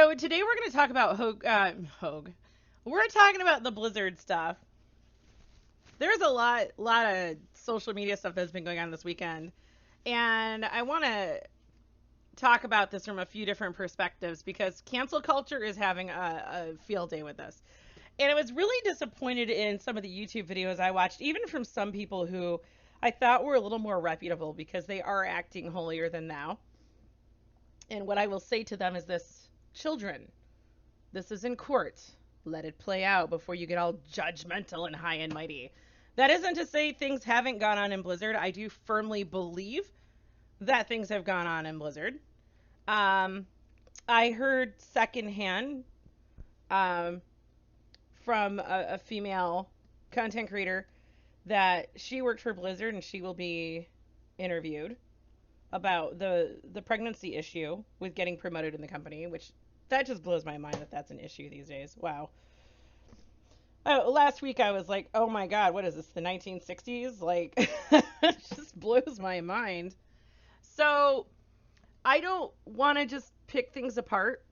So today we're going to talk about Hogue. We're talking about the Blizzard stuff. There's a lot of social media stuff that's been going on this weekend, and I want to talk about this from a few different perspectives because cancel culture is having a field day with this. And I was really disappointed in some of the YouTube videos I watched, even from some people who I thought were a little more reputable because they are acting holier than thou. And what I will say to them is this: children, this is in court. Let it play out before you get all judgmental and high and mighty. That isn't to say things haven't gone on in Blizzard. I do firmly believe that things have gone on in Blizzard. Um, I heard secondhand um, from a female content creator that she worked for Blizzard and she will be interviewed about the pregnancy issue with getting promoted in the company, which that just blows my mind that that's an issue these days. Wow. Last week I was like, oh my god, what is this, the 1960s? Like, it just blows my mind. So I don't want to just pick things apart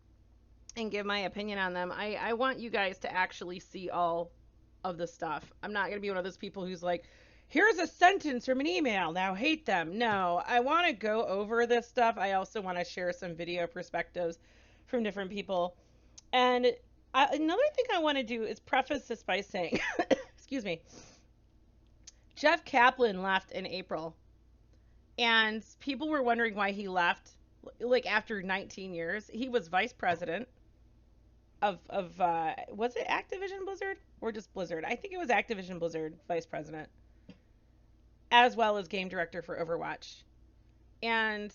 and give my opinion on them. I want you guys to actually see all of the stuff. I'm not going to be one of those people who's like, here's a sentence from an email, now hate them. No, I want to go over this stuff. I also want to share some video perspectives from different people. And another thing I want to do is preface this by saying, excuse me, Jeff Kaplan left in April. And people were wondering why he left, like after 19 years. He was vice president of was it Activision Blizzard or just Blizzard? I think it was Activision Blizzard vice president, as well as game director for Overwatch. And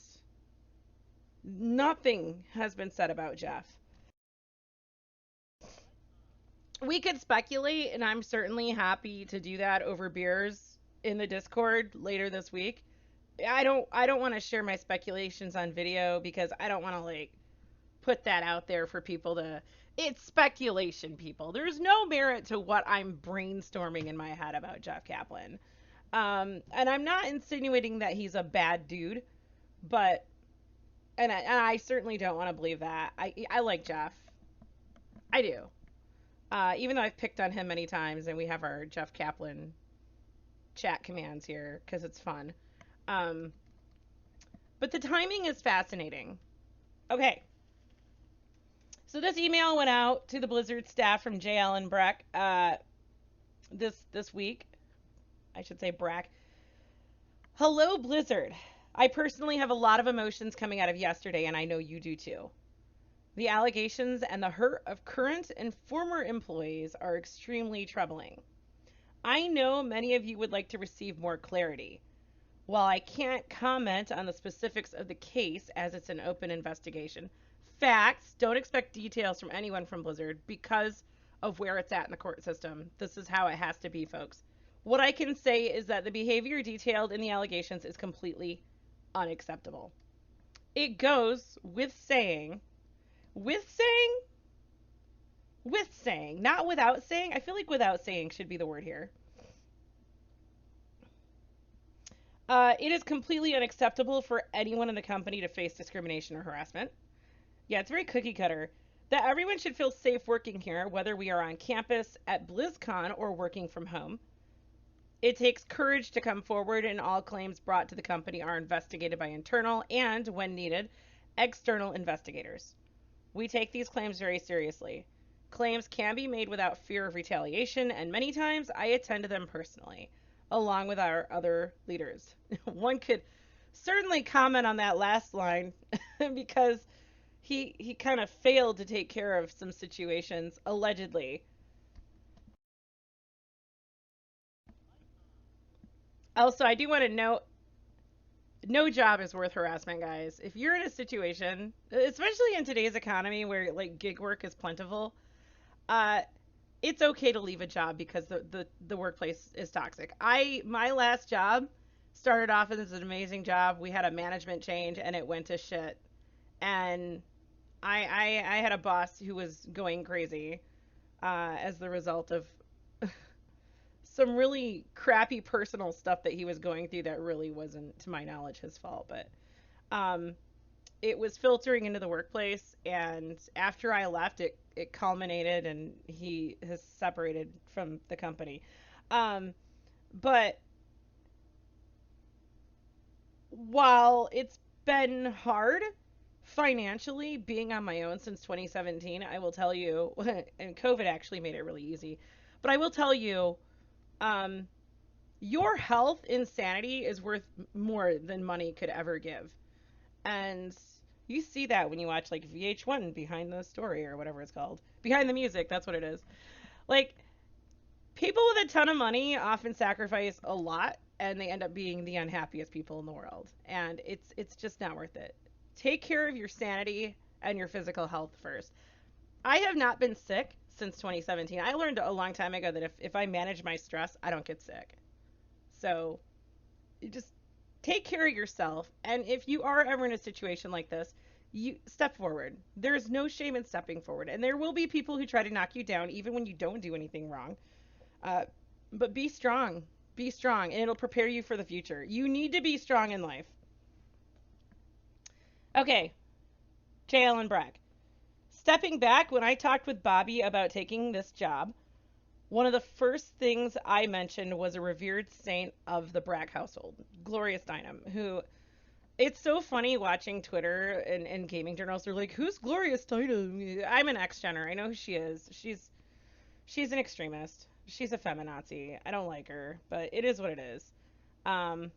nothing has been said about Jeff. We could speculate, and I'm certainly happy to do that over beers in the Discord later this week. I don't want to share my speculations on video because I don't want to like put that out there for people to. It's speculation, people. There's no merit to what I'm brainstorming in my head about Jeff Kaplan. And I'm not insinuating that he's a bad dude, but and I certainly don't want to believe that. I like Jeff. I do. Even though I've picked on him many times, and we have our Jeff Kaplan chat commands here because it's fun. Um, but the timing is fascinating. Okay, so this email went out to the Blizzard staff from JL and Breck this week. I should say Brack. Hello, Blizzard. I personally have a lot of emotions coming out of yesterday, and I know you do too. The allegations and the hurt of current and former employees are extremely troubling. I know many of you would like to receive more clarity. While I can't comment on the specifics of the case as it's an open investigation, facts, don't expect details from anyone from Blizzard because of where it's at in the court system. This is how it has to be, folks. What I can say is that the behavior detailed in the allegations is completely unacceptable. It goes with saying, not without saying. I feel like without saying should be the word here. It is completely unacceptable for anyone in the company to face discrimination or harassment. Yeah, it's very cookie cutter. That everyone should feel safe working here, whether we are on campus, at BlizzCon, or working from home. It takes courage to come forward, and all claims brought to the company are investigated by internal and, when needed, external investigators. We take these claims very seriously. Claims can be made without fear of retaliation, and many times I attend to them personally, along with our other leaders. One could certainly comment on that last line because he kind of failed to take care of some situations, allegedly. Also, I do want to note no job is worth harassment, guys. If you're in a situation, especially in today's economy where like gig work is plentiful, uh, it's okay to leave a job because the workplace is toxic. My last job started off as an amazing job. We had a management change and it went to shit. And I had a boss who was going crazy as the result of some really crappy personal stuff that he was going through that really wasn't, to my knowledge, his fault. But um, it was filtering into the workplace, and after I left, it culminated, and he has separated from the company. Um, but while it's been hard financially being on my own since 2017, I will tell you, and COVID actually made it really easy, but I will tell you, um, your health insanity is worth more than money could ever give. And you see that when you watch like VH1 Behind the Story or whatever it's called. Behind the Music, that's what it is. Like, people with a ton of money often sacrifice a lot and they end up being the unhappiest people in the world. And it's just not worth it. Take care of your sanity and your physical health first. I have not been sick since 2017. I learned a long time ago that if I manage my stress, I don't get sick. So you just take care of yourself. And if you are ever in a situation like this, you step forward. There's no shame in stepping forward. And there will be people who try to knock you down even when you don't do anything wrong. Uh, but be strong. Be strong, and it'll prepare you for the future. You need to be strong in life. Okay, J. Allen Brack. Stepping back, when I talked with Bobby about taking this job, one of the first things I mentioned was a revered saint of the Brack household, Gloria Steinem, who it's so funny watching Twitter and gaming journals. They're like, "Who's Gloria Steinem?" I'm an ex-gener. I know who she is. She's an extremist. She's a feminazi. I don't like her, but it is what it is. Um,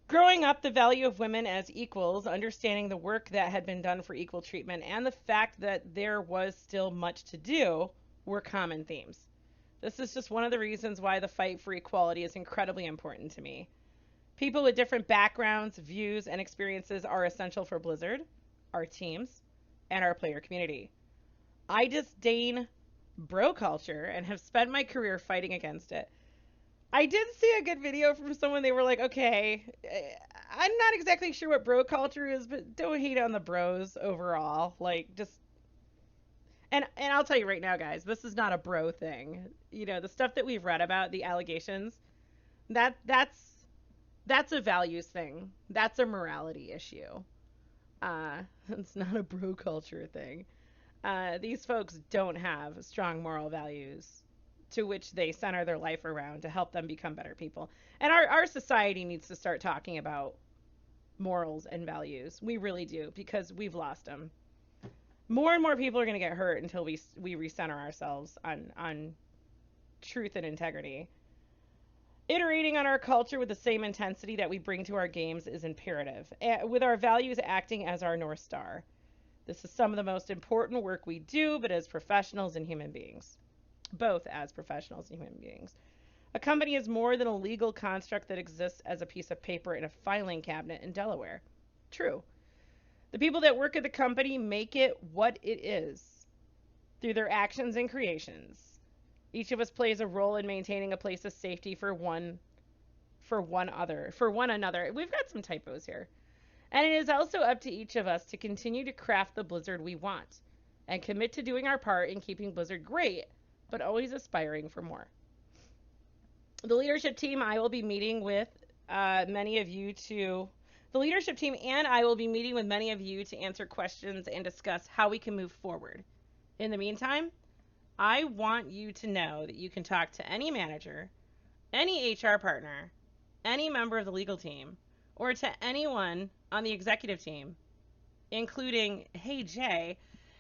Growing up, the value of women as equals, understanding the work that had been done for equal treatment, and the fact that there was still much to do were common themes. This is just one of the reasons why the fight for equality is incredibly important to me. People with different backgrounds, views, and experiences are essential for Blizzard, our teams, and our player community. I disdain bro culture and have spent my career fighting against it. I did see a good video from someone. They were like, okay, I'm not exactly sure what bro culture is, but don't hate on the bros overall. Like, just and I'll tell you right now, guys, this is not a bro thing. You know, the stuff that we've read about, the allegations, that's a values thing. That's a morality issue. It's not a bro culture thing. These folks don't have strong moral values to which they center their life around to help them become better people. And our society needs to start talking about morals and values. We really do, because we've lost them. More and more people are going to get hurt until we recenter ourselves on truth and integrity. Iterating on our culture with the same intensity that we bring to our games is imperative, with our values acting as our North Star. This is some of the most important work we do, but as professionals and human beings. Both as professionals and human beings. A company is more than a legal construct that exists as a piece of paper in a filing cabinet in Delaware. True. The people that work at the company make it what it is through their actions and creations. Each of us plays a role in maintaining a place of safety for one another. We've got some typos here. And it is also up to each of us to continue to craft the Blizzard we want and commit to doing our part in keeping Blizzard great, but always aspiring for more. The leadership team I will be meeting with many of you to the leadership team and I will be meeting with many of you to answer questions and discuss how we can move forward. In the meantime, I want you to know that you can talk to any manager, any HR partner, any member of the legal team, or to anyone on the executive team, including, hey Jay,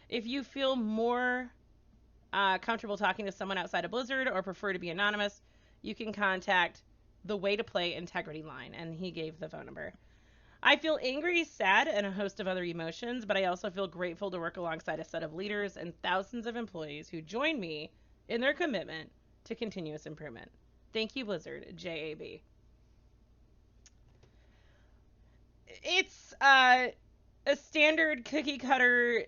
if you feel more comfortable talking to someone outside of Blizzard or prefer to be anonymous, you can contact the Way to Play Integrity line, and he gave the phone number. I feel angry, sad, and a host of other emotions, but I also feel grateful to work alongside a set of leaders and thousands of employees who join me in their commitment to continuous improvement. Thank you, Blizzard, JAB. It's a standard cookie cutter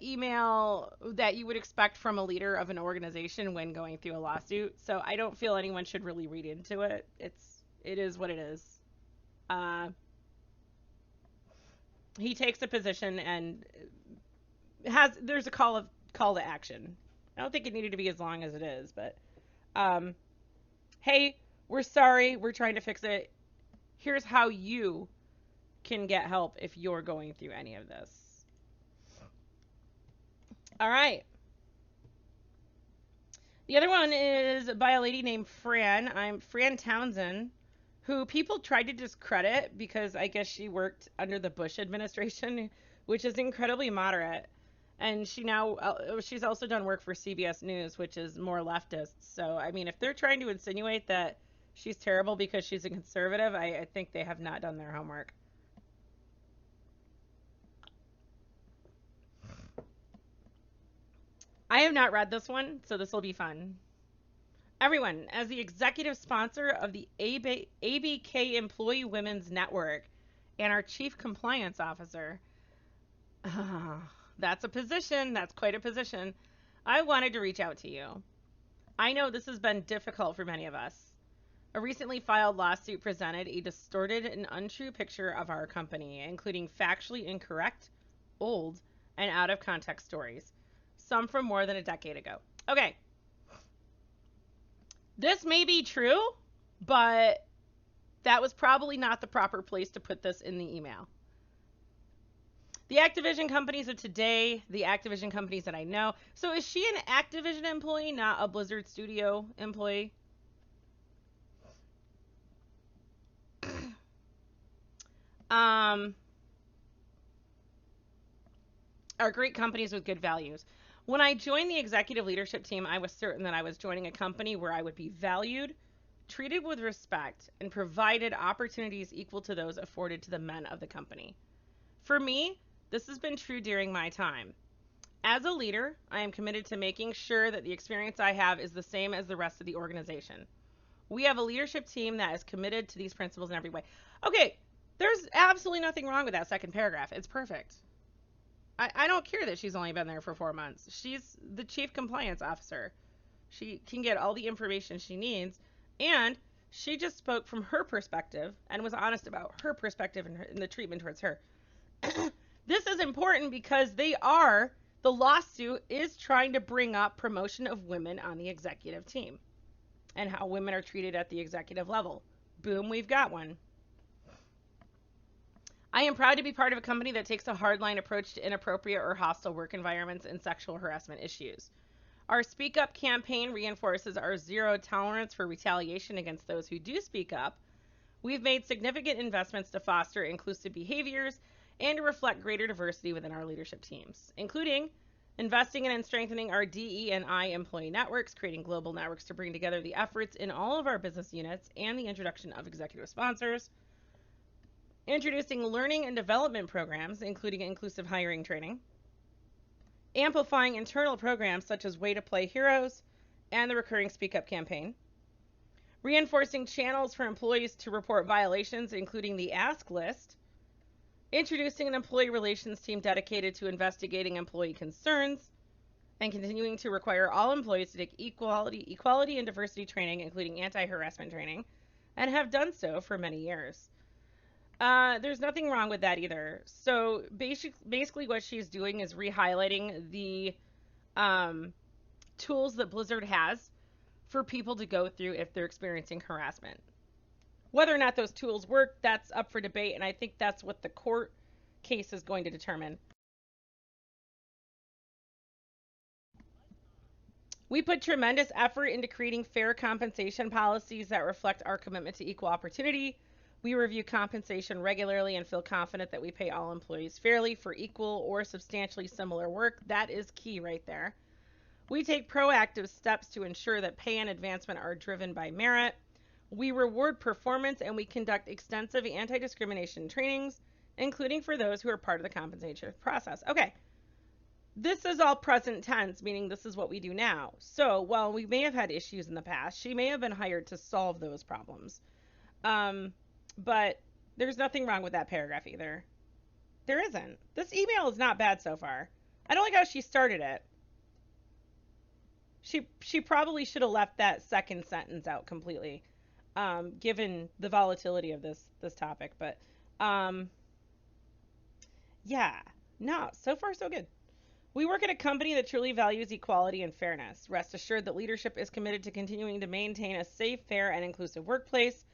email that you would expect from a leader of an organization when going through a lawsuit. So I don't feel anyone should really read into it. It is what it is. He takes a position and there's a call to action. I don't think it needed to be as long as it is, but hey, we're sorry, we're trying to fix it. Here's how you can get help if you're going through any of this. All right. The other one is by a lady named Fran. I'm Fran Townsend, who people tried to discredit because I guess she worked under the Bush administration, which is incredibly moderate. And she's also done work for CBS News, which is more leftist. So, I mean, if they're trying to insinuate that she's terrible because she's a conservative, I think they have not done their homework. I have not read this one, so this will be fun. Everyone, as the executive sponsor of the ABK Employee Women's Network and our chief compliance officer, that's a position, that's quite a position, I wanted to reach out to you. I know this has been difficult for many of us. A recently filed lawsuit presented a distorted and untrue picture of our company, including factually incorrect, old, and out of context stories, some from more than a decade ago. Okay. This may be true, but that was probably not the proper place to put this in the email. The Activision companies of today, the Activision companies that I know. So is she an Activision employee, not a Blizzard Studio employee? Are great companies with good values. When I joined the executive leadership team, I was certain that I was joining a company where I would be valued, treated with respect, and provided opportunities equal to those afforded to the men of the company. For me, this has been true during my time. As a leader, I am committed to making sure that the experience I have is the same as the rest of the organization. We have a leadership team that is committed to these principles in every way. Okay, there's absolutely nothing wrong with that second paragraph. It's perfect. I don't care that she's only been there for 4 months. She's the chief compliance officer. She can get all the information she needs, and she just spoke from her perspective and was honest about her perspective and the treatment towards her. This is important because the lawsuit is trying to bring up promotion of women on the executive team and how women are treated at the executive level. Boom, we've got one. I am proud to be part of a company that takes a hardline approach to inappropriate or hostile work environments and sexual harassment issues. Our Speak Up campaign reinforces our zero tolerance for retaliation against those who do speak up. We've made significant investments to foster inclusive behaviors and to reflect greater diversity within our leadership teams, including investing in and strengthening our DE&I employee networks, creating global networks to bring together the efforts in all of our business units, and the introduction of executive sponsors, introducing learning and development programs, including inclusive hiring training, amplifying internal programs such as Way to Play Heroes and the recurring Speak Up campaign, reinforcing channels for employees to report violations, including the Ask List, introducing an employee relations team dedicated to investigating employee concerns, and continuing to require all employees to take equality and diversity training, including anti-harassment training, and have done so for many years. There's nothing wrong with that either. So basically what she's doing is re-highlighting the tools that Blizzard has for people to go through if they're experiencing harassment. Whether or not those tools work, that's up for debate, and I think that's what the court case is going to determine. We put tremendous effort into creating fair compensation policies that reflect our commitment to equal opportunity. We review compensation regularly and feel confident that we pay all employees fairly for equal or substantially similar work. That is key right there. We take proactive steps to ensure that pay and advancement are driven by merit. We reward performance, and we conduct extensive anti-discrimination trainings, including for those who are part of the compensation process. Okay, this is all present tense, meaning this is what we do now. So while we may have had issues in the past, she may have been hired to solve those problems. But there's nothing wrong with that paragraph either. There isn't. This email is not bad so far. I don't like how she started it. She probably should have left that second sentence out completely, given the volatility of this topic. But yeah, no, so far so good. We work at a company that truly values equality and fairness. Rest assured that leadership is committed to continuing to maintain a safe, fair, and inclusive workplace.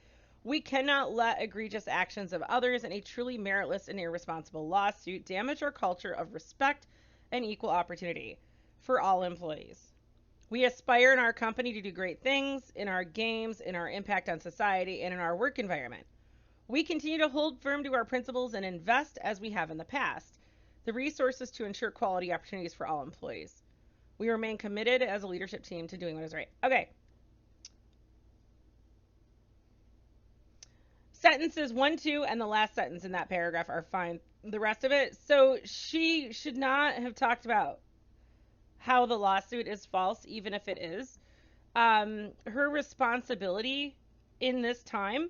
We cannot let egregious actions of others in a truly meritless and irresponsible lawsuit damage our culture of respect and equal opportunity for all employees. We aspire in our company to do great things in our games, in our impact on society, and in our work environment. We continue to hold firm to our principles and invest, as we have in the past, the resources to ensure quality opportunities for all employees. We remain committed as a leadership team to doing what is right. Okay. Sentences 1, 2, and the last sentence in that paragraph are fine. The rest of it, so she should not have talked about how the lawsuit is false, even if it is. Her responsibility in this time,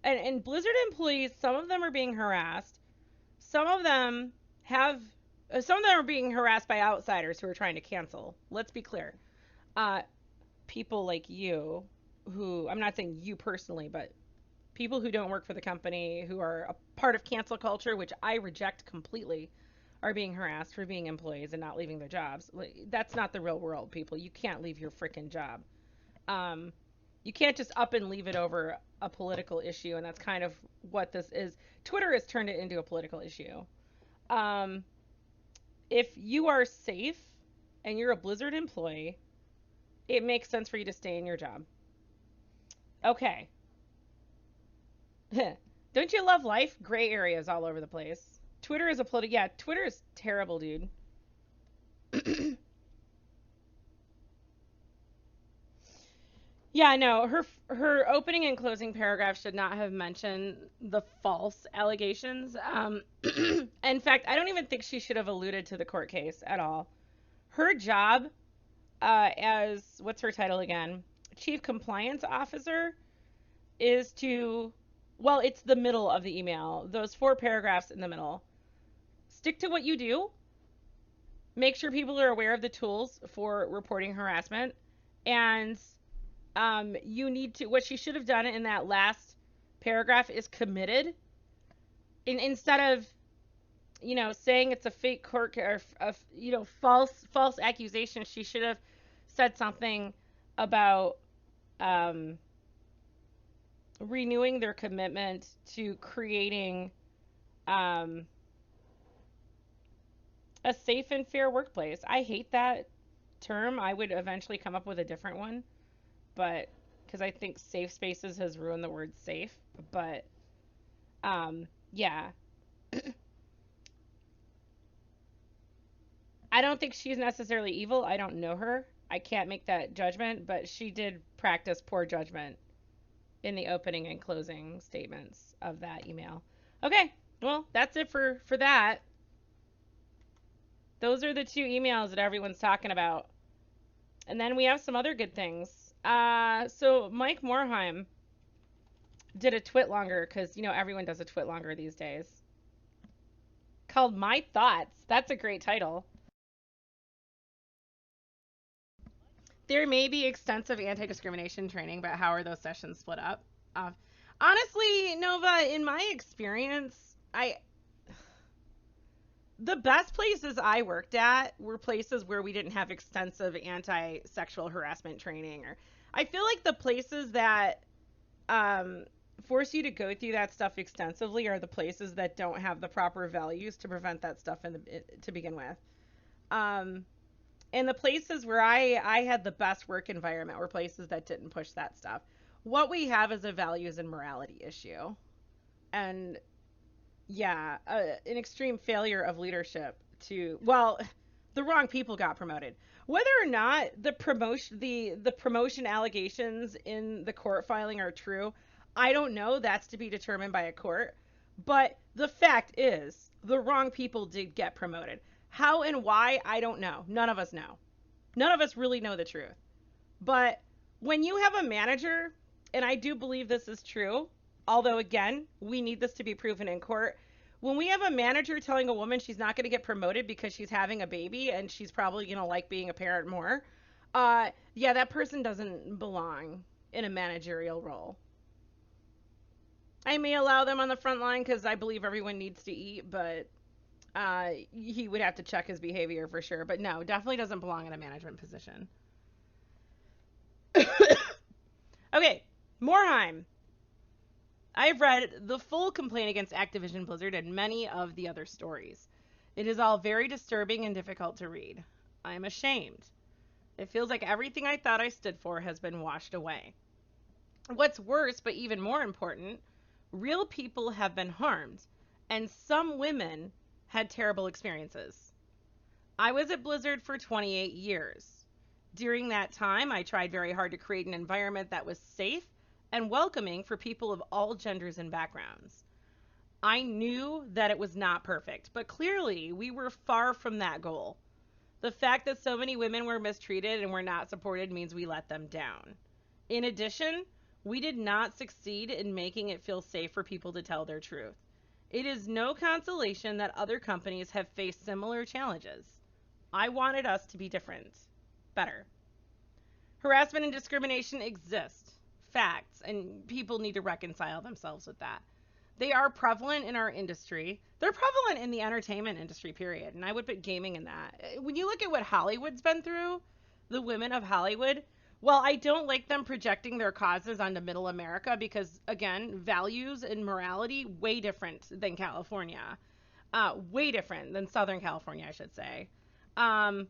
and Blizzard employees, some of them are being harassed. Some of them have, some of them are being harassed by outsiders who are trying to cancel. Let's be clear. People like you, who, I'm not saying you personally, but people who don't work for the company, who are a part of cancel culture, which I reject completely, are being harassed for being employees and not leaving their jobs. That's not the real world, people. You can't leave your freaking job. You can't just up and leave it over a political issue, and that's kind of what this is. Twitter has turned it into a political issue. If you are safe and you're a Blizzard employee, it makes sense for you to stay in your job. Okay. Don't you love life? Gray areas all over the place. Twitter is a political. Yeah, Twitter is terrible, dude. Yeah, no, her opening and closing paragraph should not have mentioned the false allegations. In fact, I don't even think she should have alluded to the court case at all. Her job, as what's her title again? Chief Compliance Officer, is to, well, it's the middle of the email. Those 4 paragraphs in the middle. Stick to what you do. Make sure people are aware of the tools for reporting harassment, and you need to, what she should have done in that last paragraph is committed. Instead of, saying it's a fake court or false accusation, she should have said something about renewing their commitment to creating a safe and fair workplace. I hate that term. I would eventually come up with a different one, but because I think safe spaces has ruined the word safe. But yeah. I don't think she's necessarily evil. I don't know her. I can't make that judgment, but she did practice poor judgment in the opening and closing statements of that email. Okay, well, that's it for that. Those are the 2 emails that everyone's talking about. And then we have some other good things. So Mike Morheim did a twit longer, because, everyone does a twit longer these days, called My Thoughts. That's a great title. There may be extensive anti-discrimination training, but how are those sessions split up? Honestly, Nova, in my experience, the best places I worked at were places where we didn't have extensive anti-sexual harassment training. Or I feel like the places that force you to go through that stuff extensively are the places that don't have the proper values to prevent that stuff to begin with. And the places where I had the best work environment were places that didn't push that stuff. What we have is a values and morality issue. And yeah, an extreme failure of leadership to, well, the wrong people got promoted. Whether or not the promotion allegations in the court filing are true, I don't know. That's to be determined by a court. But the fact is, the wrong people did get promoted. How and why, I don't know. None of us know. None of us really know the truth. But when you have a manager, and I do believe this is true, although again, we need this to be proven in court. When we have a manager telling a woman she's not going to get promoted because she's having a baby and she's probably going to like being a parent more, yeah, that person doesn't belong in a managerial role. I may allow them on the front line because I believe everyone needs to eat, but he would have to check his behavior for sure. But no, definitely doesn't belong in a management position. Okay, Morheim. I've read the full complaint against Activision Blizzard and many of the other stories. It is all very disturbing and difficult to read. I'm ashamed. It feels like everything I thought I stood for has been washed away. What's worse, but even more important, real people have been harmed, and some women had terrible experiences. I was at Blizzard for 28 years. During that time, I tried very hard to create an environment that was safe and welcoming for people of all genders and backgrounds. I knew that it was not perfect, but clearly we were far from that goal. The fact that so many women were mistreated and were not supported means we let them down. In addition, we did not succeed in making it feel safe for people to tell their truth. It is no consolation that other companies have faced similar challenges. I wanted us to be different, better. Harassment and discrimination exist, facts, and people need to reconcile themselves with that. They are prevalent in our industry. They're prevalent in the entertainment industry, period. And I would put gaming in that. When you look at what Hollywood's been through, the women of Hollywood, well, I don't like them projecting their causes onto middle America because, again, values and morality way different than California. Way different than Southern California, I should say. I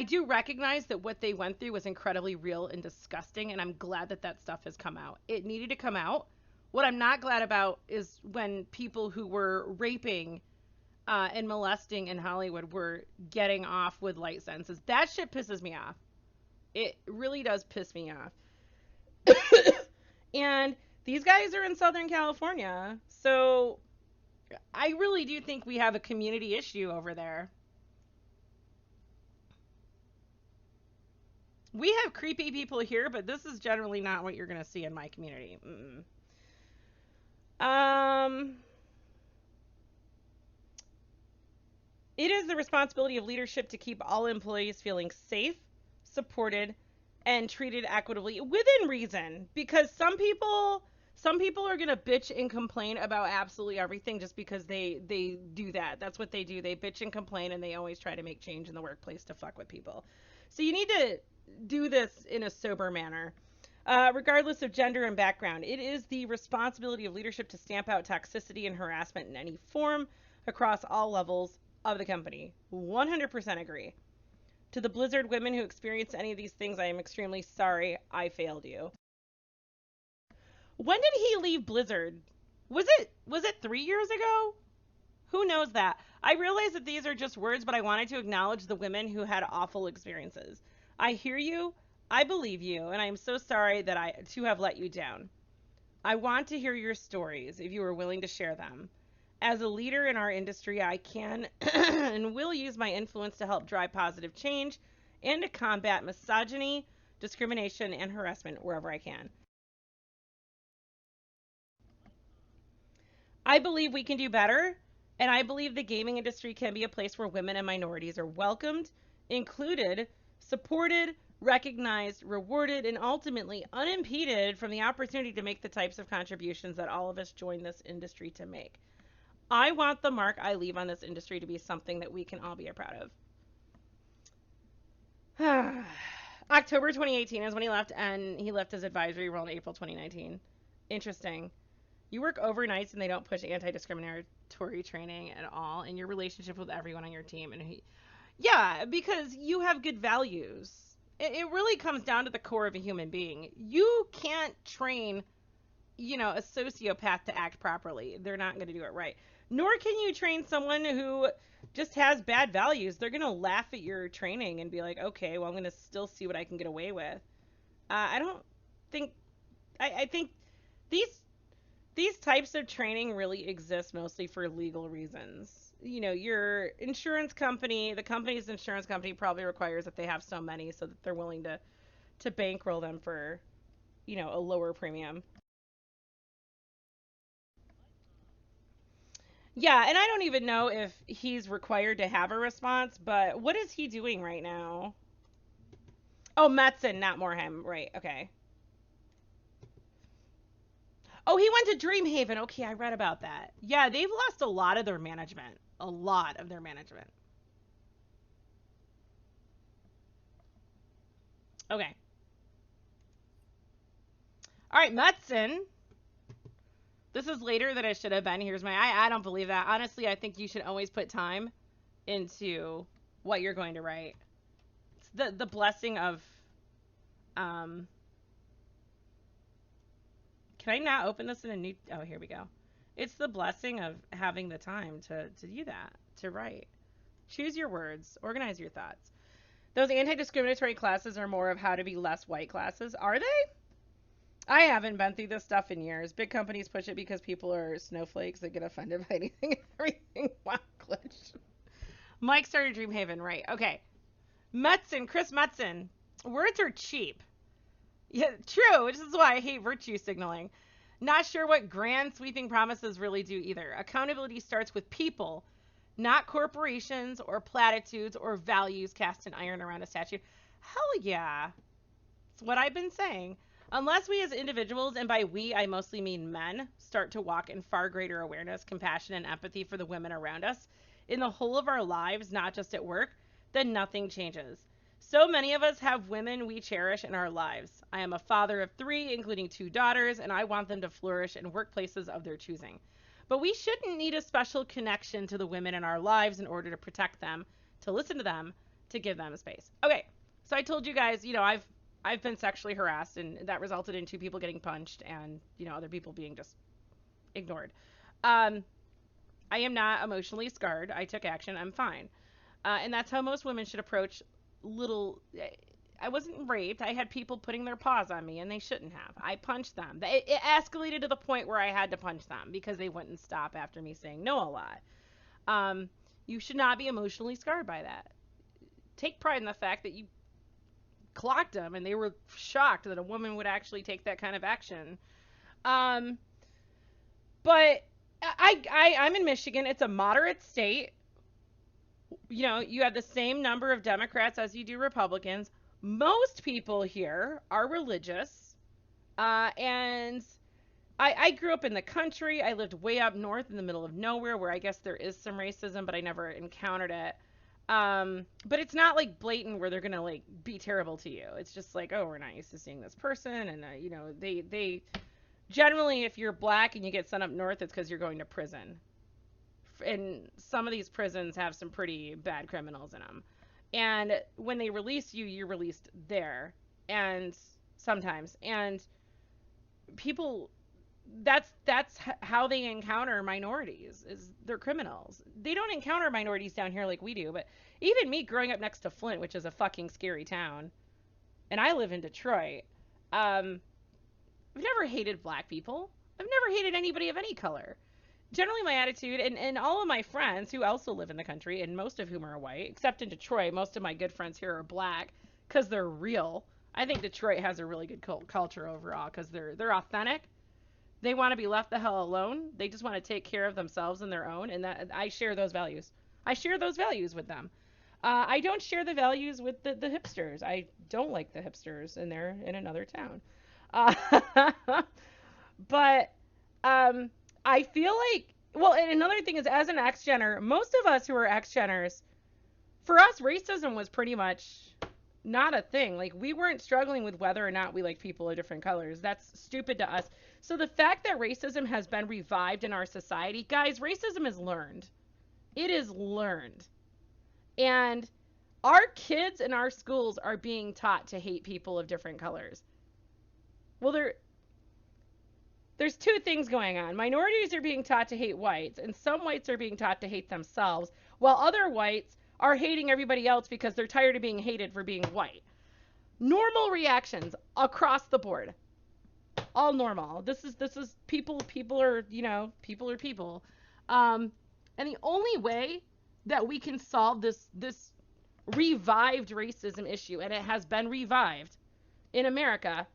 do recognize that what they went through was incredibly real and disgusting, and I'm glad that that stuff has come out. It needed to come out. What I'm not glad about is when people who were raping and molesting in Hollywood were getting off with light sentences. That shit pisses me off. It really does piss me off. And these guys are in Southern California, so I really do think we have a community issue over there. We have creepy people here, but this is generally not what you're going to see in my community. Um, it is the responsibility of leadership to keep all employees feeling safe, supported, and treated equitably within reason. Because some people are gonna bitch and complain about absolutely everything just because they do that. That's what they do. They bitch and complain, and they always try to make change in the workplace to fuck with people. So you need to do this in a sober manner. Regardless of gender and background, it is the responsibility of leadership to stamp out toxicity and harassment in any form across all levels of the company. 100% agree. To the Blizzard women who experience any of these things, I am extremely sorry I failed you. When did he leave Blizzard? Was it 3 years ago? Who knows that? I realize that these are just words, but I wanted to acknowledge the women who had awful experiences. I hear you, I believe you, and I am so sorry that I to have let you down. I want to hear your stories if you are willing to share them. As a leader in our industry, I can and will use my influence to help drive positive change and to combat misogyny, discrimination, and harassment wherever I can. I believe we can do better, and I believe the gaming industry can be a place where women and minorities are welcomed, included, supported, recognized, rewarded, and ultimately unimpeded from the opportunity to make the types of contributions that all of us join this industry to make. I want the mark I leave on this industry to be something that we can all be proud of. October 2018 is when he left, and he left his advisory role in April 2019. Interesting. You work overnights and they don't push anti-discriminatory training at all in your relationship with everyone on your team. And yeah, because you have good values. It really comes down to the core of a human being. You can't train, a sociopath to act properly. They're not going to do it right. Nor can you train someone who just has bad values. They're going to laugh at your training and be like, okay, well, I'm going to still see what I can get away with. I don't think, I think these these types of training really exist mostly for legal reasons. Your insurance company, the company's insurance company probably requires that they have so many so that they're willing to bankroll them for, a lower premium. Yeah, and I don't even know if he's required to have a response, but what is he doing right now? Oh, Metzen, not Morhem. Right, okay. Oh, he went to Dreamhaven. Okay, I read about that. Yeah, they've lost a lot of their management. A lot of their management. Okay. All right, Metzen. This is later than it should have been. Here's my. I don't believe that. Honestly, I think you should always put time into what you're going to write. It's the blessing of. Um, can I not open this in a new? Oh, here we go. It's the blessing of having the time to do that, to write. Choose your words, organize your thoughts. Those anti-discriminatory classes are more of how to be less white classes. Are they? I haven't been through this stuff in years. Big companies push it because people are snowflakes that get offended by anything and everything. Wow, glitch. Mike started Dreamhaven, right? Okay. Metzen, Chris Metzen. Words are cheap. Yeah, true, which is why I hate virtue signaling. Not sure what grand sweeping promises really do either. Accountability starts with people, not corporations or platitudes or values cast in iron around a statue. Hell yeah. It's what I've been saying. Unless we as individuals, and by we I mostly mean men, start to walk in far greater awareness, compassion, and empathy for the women around us in the whole of our lives, not just at work, then nothing changes. So many of us have women we cherish in our lives. I am a father of 3, including 2 daughters, and I want them to flourish in workplaces of their choosing. But we shouldn't need a special connection to the women in our lives in order to protect them, to listen to them, to give them a space. Okay, so I told you guys, I've been sexually harassed, and that resulted in 2 people getting punched and, other people being just ignored. I am not emotionally scarred. I took action. I'm fine. And that's how most women should approach little. I wasn't raped. I had people putting their paws on me, and they shouldn't have. I punched them. It escalated to the point where I had to punch them because they wouldn't stop after me saying no a lot. You should not be emotionally scarred by that. Take pride in the fact that you clocked them, and they were shocked that a woman would actually take that kind of action. But I'm in Michigan. It's a moderate state. You have the same number of Democrats as you do Republicans. Most people here are religious. And I grew up in the country. I lived way up north in the middle of nowhere where I guess there is some racism, but I never encountered it. But it's not like blatant where they're going to like be terrible to you. It's just like, oh, we're not used to seeing this person. And, they generally, if you're black and you get sent up north, it's because you're going to prison. And some of these prisons have some pretty bad criminals in them. And when they release you, you're released there. And sometimes. And people, that's how they encounter minorities, is they're criminals. They don't encounter minorities down here like we do. But even me growing up next to Flint, which is a fucking scary town, and I live in Detroit, I've never hated black people. I've never hated anybody of any color. Generally my attitude, and all of my friends who also live in the country, and most of whom are white, except in Detroit, most of my good friends here are black because they're real. I think Detroit has a really good culture overall because they're authentic. They want to be left the hell alone. They just want to take care of themselves and their own, and that I share those values. I share those values with them. I don't share the values with the hipsters. I don't like the hipsters, and they're in another town. But I feel like, well, and another thing is, as an X-Gener, most of us who are X-Geners, for us, racism was pretty much not a thing. Like, we weren't struggling with whether or not we like people of different colors. That's stupid to us. So the fact that racism has been revived in our society, guys, racism is learned. It is learned. And our kids in our schools are being taught to hate people of different colors. Well, there's 2 things going on. Minorities are being taught to hate whites, and some whites are being taught to hate themselves, while other whites are hating everybody else because they're tired of being hated for being white. Normal reactions across the board. All normal. This is people are, people are people. And the only way that we can solve this revived racism issue, and it has been revived in America,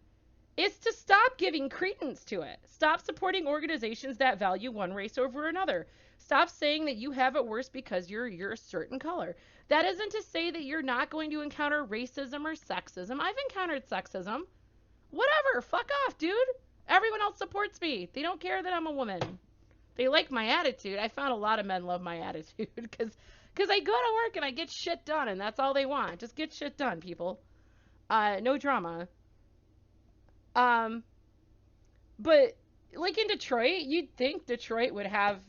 is to stop giving credence to it. Stop supporting organizations that value one race over another. Stop saying that you have it worse because you're a certain color. That isn't to say that you're not going to encounter racism or sexism. I've encountered sexism. Whatever, fuck off, dude. Everyone else supports me. They don't care that I'm a woman. They like my attitude. I found a lot of men love my attitude because I go to work and I get shit done, and that's all they want. Just get shit done, people. No drama. But like in Detroit, you'd think Detroit would have,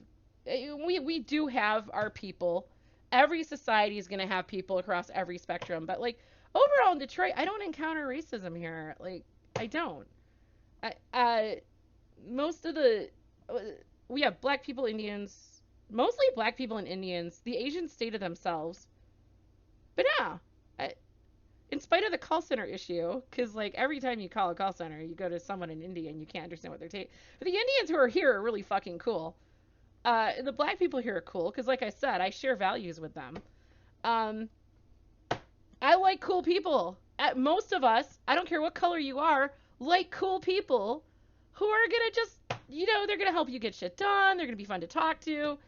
we do have our people. Every society is going to have people across every spectrum, but like overall in Detroit, I don't encounter racism here. Like I don't. Most of the uh, we have black people, Indians, mostly black people and Indians. The Asians stay to themselves. But yeah, I, in spite of the call center issue, because like every time you call a call center, you go to someone in India and you can't understand what they're saying. But the Indians who are here are really fucking cool. The black people here are cool because, like I said, I share values with them. Um, I like cool people. At most of us, I don't care what color you are, like cool people who are gonna just, they're gonna help you get shit done. They're gonna be fun to talk to.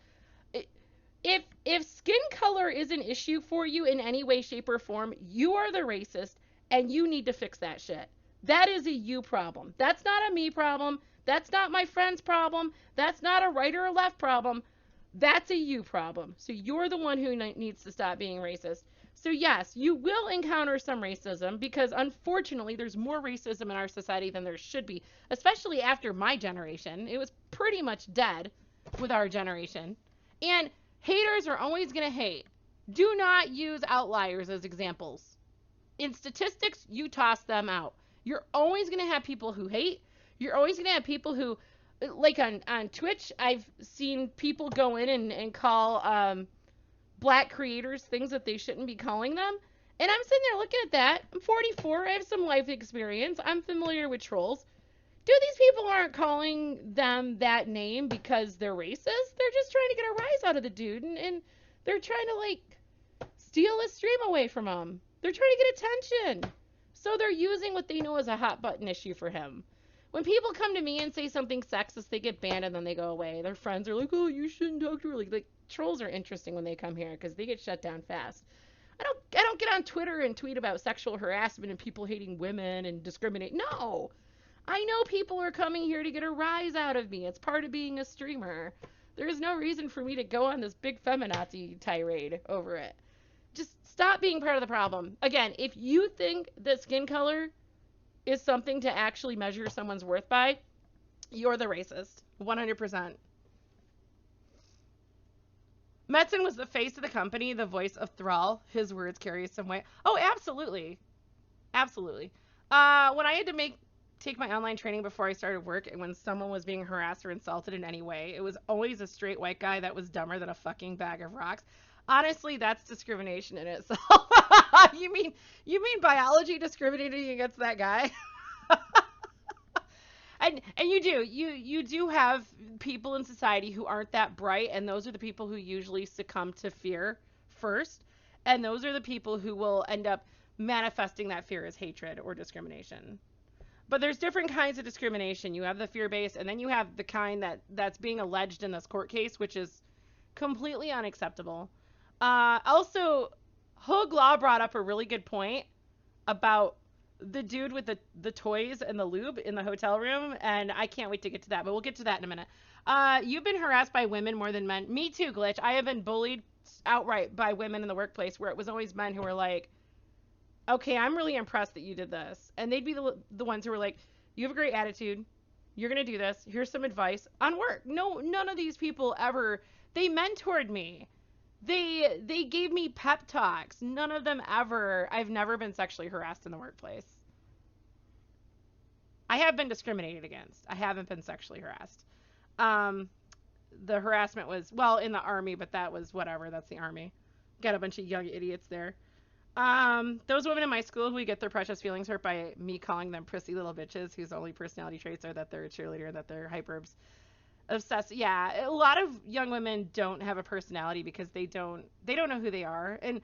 If skin color is an issue for you in any way, shape, or form, you are the racist, and you need to fix that shit. That is a you problem. That's not a me problem. That's not my friend's problem. That's not a right or a left problem. That's a you problem. So you're the one who needs to stop being racist. So yes, you will encounter some racism because unfortunately there's more racism in our society than there should be, especially after my generation. It was pretty much dead with our generation. And haters are always going to hate. Do not use outliers as examples. In statistics, you toss them out. You're always going to have people who hate. You're always going to have people who, like on Twitch, I've seen people go in and call black creators things that they shouldn't be calling them. And I'm sitting there looking at that. I'm 44. I have some life experience. I'm familiar with trolls. Dude, these people aren't calling them that name because they're racist. They're just trying to get a rise out of the dude, and they're trying to like steal his stream away from him. They're trying to get attention. So they're using what they know as a hot button issue for him. When people come to me and say something sexist, they get banned and then they go away. Their friends are like, "Oh, you shouldn't talk to her." Like trolls are interesting when they come here because they get shut down fast. I don't get on Twitter and tweet about sexual harassment and people hating women and discriminate. No. I know people are coming here to get a rise out of me. It's part of being a streamer. There is no reason for me to go on this big feminazi tirade over it. Just stop being part of the problem. Again, if you think that skin color is something to actually measure someone's worth by, you're the racist. 100%. Metzen was the face of the company, the voice of Thrall. His words carry some weight. Oh, absolutely. Absolutely. When I had to take my online training before I started work, and when someone was being harassed or insulted in any way, it was always a straight white guy that was dumber than a fucking bag of rocks. Honestly, that's discrimination in itself. you mean biology discriminating against that guy? And you do have people in society who aren't that bright, and those are the people who usually succumb to fear first, and those are the people who will end up manifesting that fear as hatred or discrimination. But there's different kinds of discrimination. You have the fear-based, and then you have the kind that's being alleged in this court case, which is completely unacceptable. Also, Hoag Law brought up a really good point about the dude with the toys and the lube in the hotel room, and I can't wait to get to that, but we'll get to that in a minute. You've been harassed by women more than men. Me too, Glitch. I have been bullied outright by women in the workplace where it was always men who were like, okay, I'm really impressed that you did this. And they'd be the ones who were like, you have a great attitude. You're going to do this. Here's some advice on work. No, none of these people ever, they mentored me. They gave me pep talks. None of them ever, I've never been sexually harassed in the workplace. I have been discriminated against. I haven't been sexually harassed. Um, the harassment was, well, in the army, but that was whatever. That's the army. Got a bunch of young idiots there. Those women in my school who get their precious feelings hurt by me calling them prissy little bitches whose only personality traits are that they're a cheerleader and that they're hyper obsessed. Yeah, a lot of young women don't have a personality because they don't know who they are. And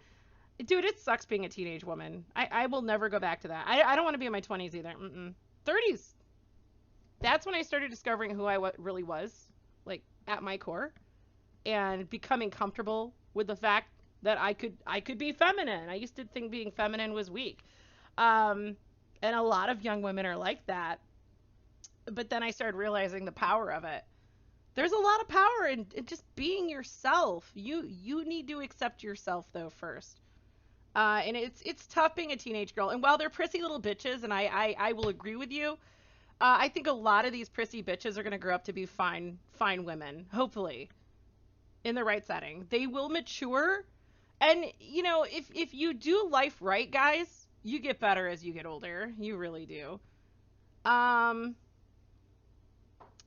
dude, it sucks being a teenage woman. I will never go back to that. I don't want to be in my 20s either. 30s. That's when I started discovering who I really was, like at my core, and becoming comfortable with the fact that I could be feminine. I used to think being feminine was weak. And a lot of young women are like that. But then I started realizing the power of it. There's a lot of power in just being yourself. You need to accept yourself though first. And it's tough being a teenage girl. And while they're prissy little bitches, and I will agree with you, I think a lot of these prissy bitches are going to grow up to be fine women, hopefully, in the right setting. They will mature. And, you know, if you do life right, guys, you get better as you get older. You really do. Um,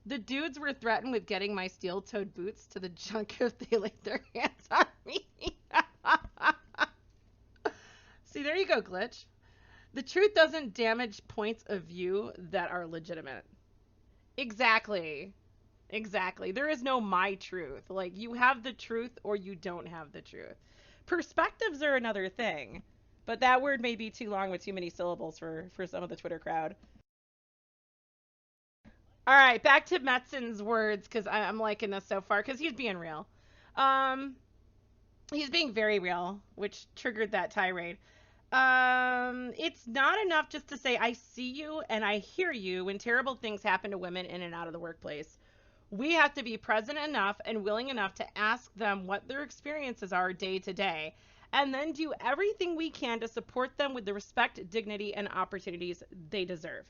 the dudes were threatened with getting my steel-toed boots to the junk if they laid their hands on me. See, there you go, Glitch. The truth doesn't damage points of view that are legitimate. Exactly. Exactly. There is no my truth. Like, you have the truth or you don't have the truth. Perspectives are another thing, but that word may be too long with too many syllables for some of the Twitter crowd. All right, back to Metzen's words because I'm liking this so far because he's being real. Um, he's being very real, which triggered that tirade. It's not enough just to say I see you and I hear you when terrible things happen to women in and out of the workplace. We have to be present enough and willing enough to ask them what their experiences are day to day, and then do everything we can to support them with the respect, dignity, and opportunities they deserve.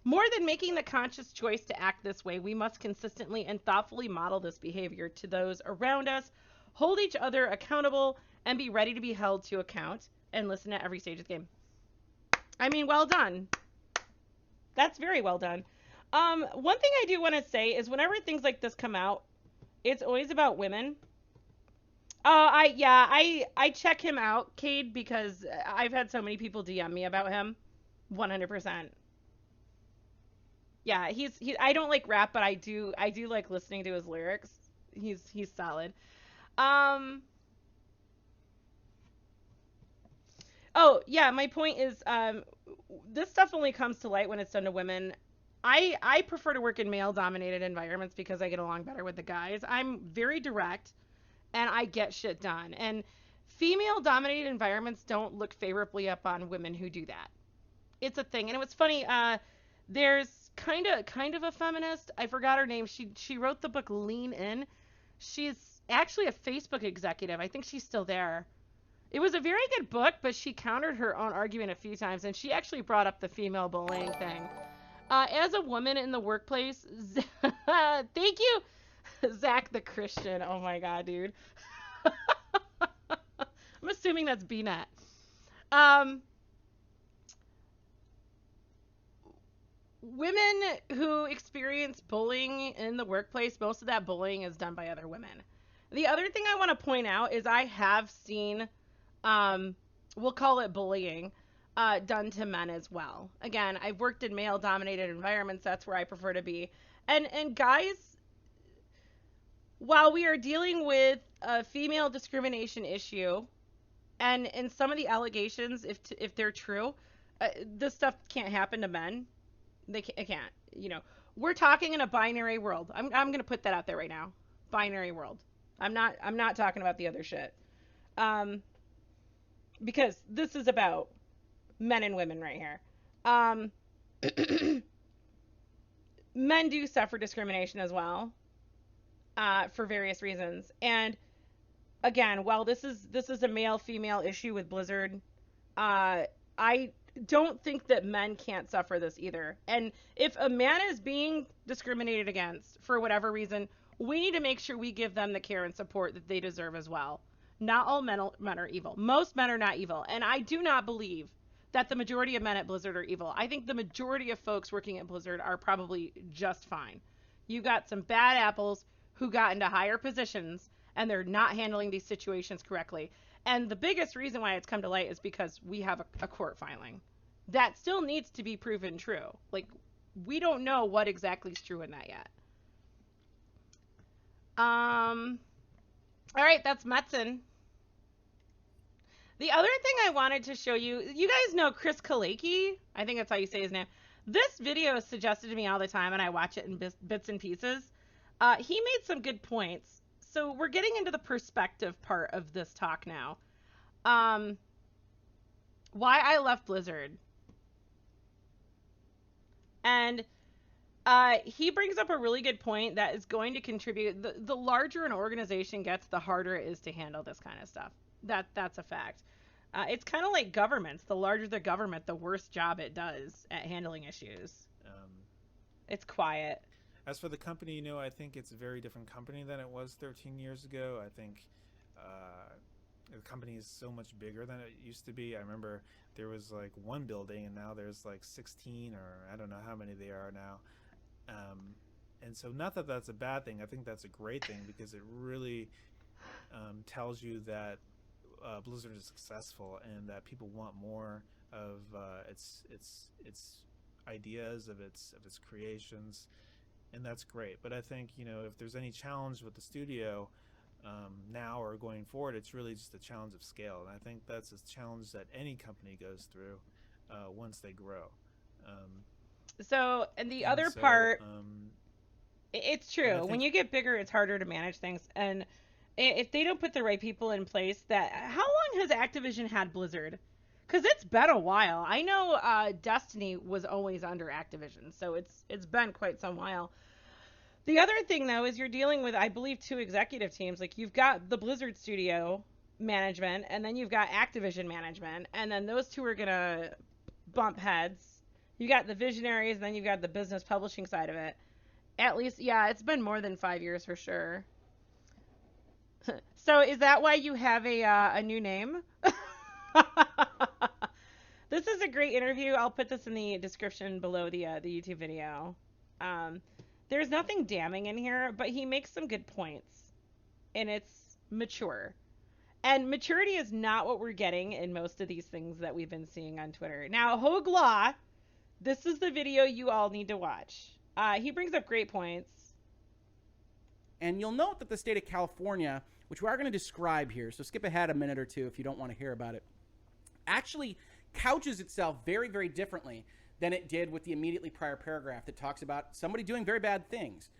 More than making the conscious choice to act this way, we must consistently and thoughtfully model this behavior to those around us, hold each other accountable, and be ready to be held to account, and listen at every stage of the game. I mean, well done. That's very well done. One thing I do want to say is whenever things like this come out, it's always about women. I check him out, Cade, because I've had so many people DM me about him. 100%. Yeah, he. I don't like rap, but I do like listening to his lyrics. He's solid. Um. Oh yeah, my point is, this stuff only comes to light when it's done to women. I prefer to work in male dominated environments because I get along better with the guys. I'm very direct and I get shit done. And female dominated environments don't look favorably upon women who do that. It's a thing. And it was funny, there's kind of a feminist. I forgot her name. She wrote the book Lean In. She's actually a Facebook executive. I think she's still there. It was a very good book, but she countered her own argument a few times, and she actually brought up the female bullying thing. As a woman in the workplace, thank you, Zach the Christian. Oh my god, dude. I'm assuming that's BNet. Um, Women who experience bullying in the workplace, most of that bullying is done by other women. The other thing I want to point out is I have seen, um, we'll call it bullying, done to men as well. Again, I've worked in male dominated environments. That's where I prefer to be. And guys, while we are dealing with a female discrimination issue, and some of the allegations, if they're true, this stuff can't happen to men. It can't. You know, we're talking in a binary world. I'm gonna put that out there right now. Binary world. I'm not talking about the other shit. Um, because this is about men and women right here. Um, Men do suffer discrimination as well, for various reasons. And again, while this is a male female issue with Blizzard, I don't think that men can't suffer this either. And if a man is being discriminated against for whatever reason, we need to make sure we give them the care and support that they deserve as well. Not all men are evil. Most men are not evil. And I do not believe that the majority of men at Blizzard are evil. I think the majority of folks working at Blizzard are probably just fine. You got some bad apples who got into higher positions and they're not handling these situations correctly. And the biggest reason why it's come to light is because we have a court filing. That still needs to be proven true. Like, we don't know what exactly is true in that yet. All right, that's Metzen. The other thing I wanted to show you, you guys know Chris Kaleki? I think that's how you say his name. This video is suggested to me all the time, and I watch it in bits and pieces. He made some good points. So we're getting into the perspective part of this talk now. Why I left Blizzard. And he brings up a really good point that is going to contribute. The larger an organization gets, the harder it is to handle this kind of stuff. That's a fact. It's kind of like governments. The larger the government, the worse job it does at handling issues. It's quiet. As for the company, I think it's a very different company than it was 13 years ago. I think uh, the company is so much bigger than it used to be. I remember there was like one building, and now there's like 16, or I don't know how many they are now. Um, and so, not that that's a bad thing. I think that's a great thing because it really tells you that Blizzard is successful and that people want more of its ideas, of its creations, and that's great. But I think if there's any challenge with the studio now or going forward, it's really just a challenge of scale, and I think that's a challenge that any company goes through once they grow. Um, So, and the and other so part, it's and I true. When think you get bigger, it's harder to manage things. And if they don't put the right people in place, how long has Activision had Blizzard? Because it's been a while. I know Destiny was always under Activision, so it's been quite some while. The other thing though is you're dealing with, I believe, two executive teams. Like you've got the Blizzard studio management, and then you've got Activision management, and then those two are gonna bump heads. You got the visionaries, and then you've got the business publishing side of it. At least, yeah, it's been more than 5 years for sure. So is that why you have a new name? This is a great interview. I'll put this in the description below the YouTube video. Um, there's nothing damning in here, but he makes some good points, and it's mature. And maturity is not what we're getting in most of these things that we've been seeing on Twitter. Now, Hoag Law, this is the video you all need to watch. He brings up great points. And you'll note that the state of California, which we are going to describe here, so skip ahead a minute or two if you don't want to hear about it, actually couches itself very, very differently than it did with the immediately prior paragraph that talks about somebody doing very bad things.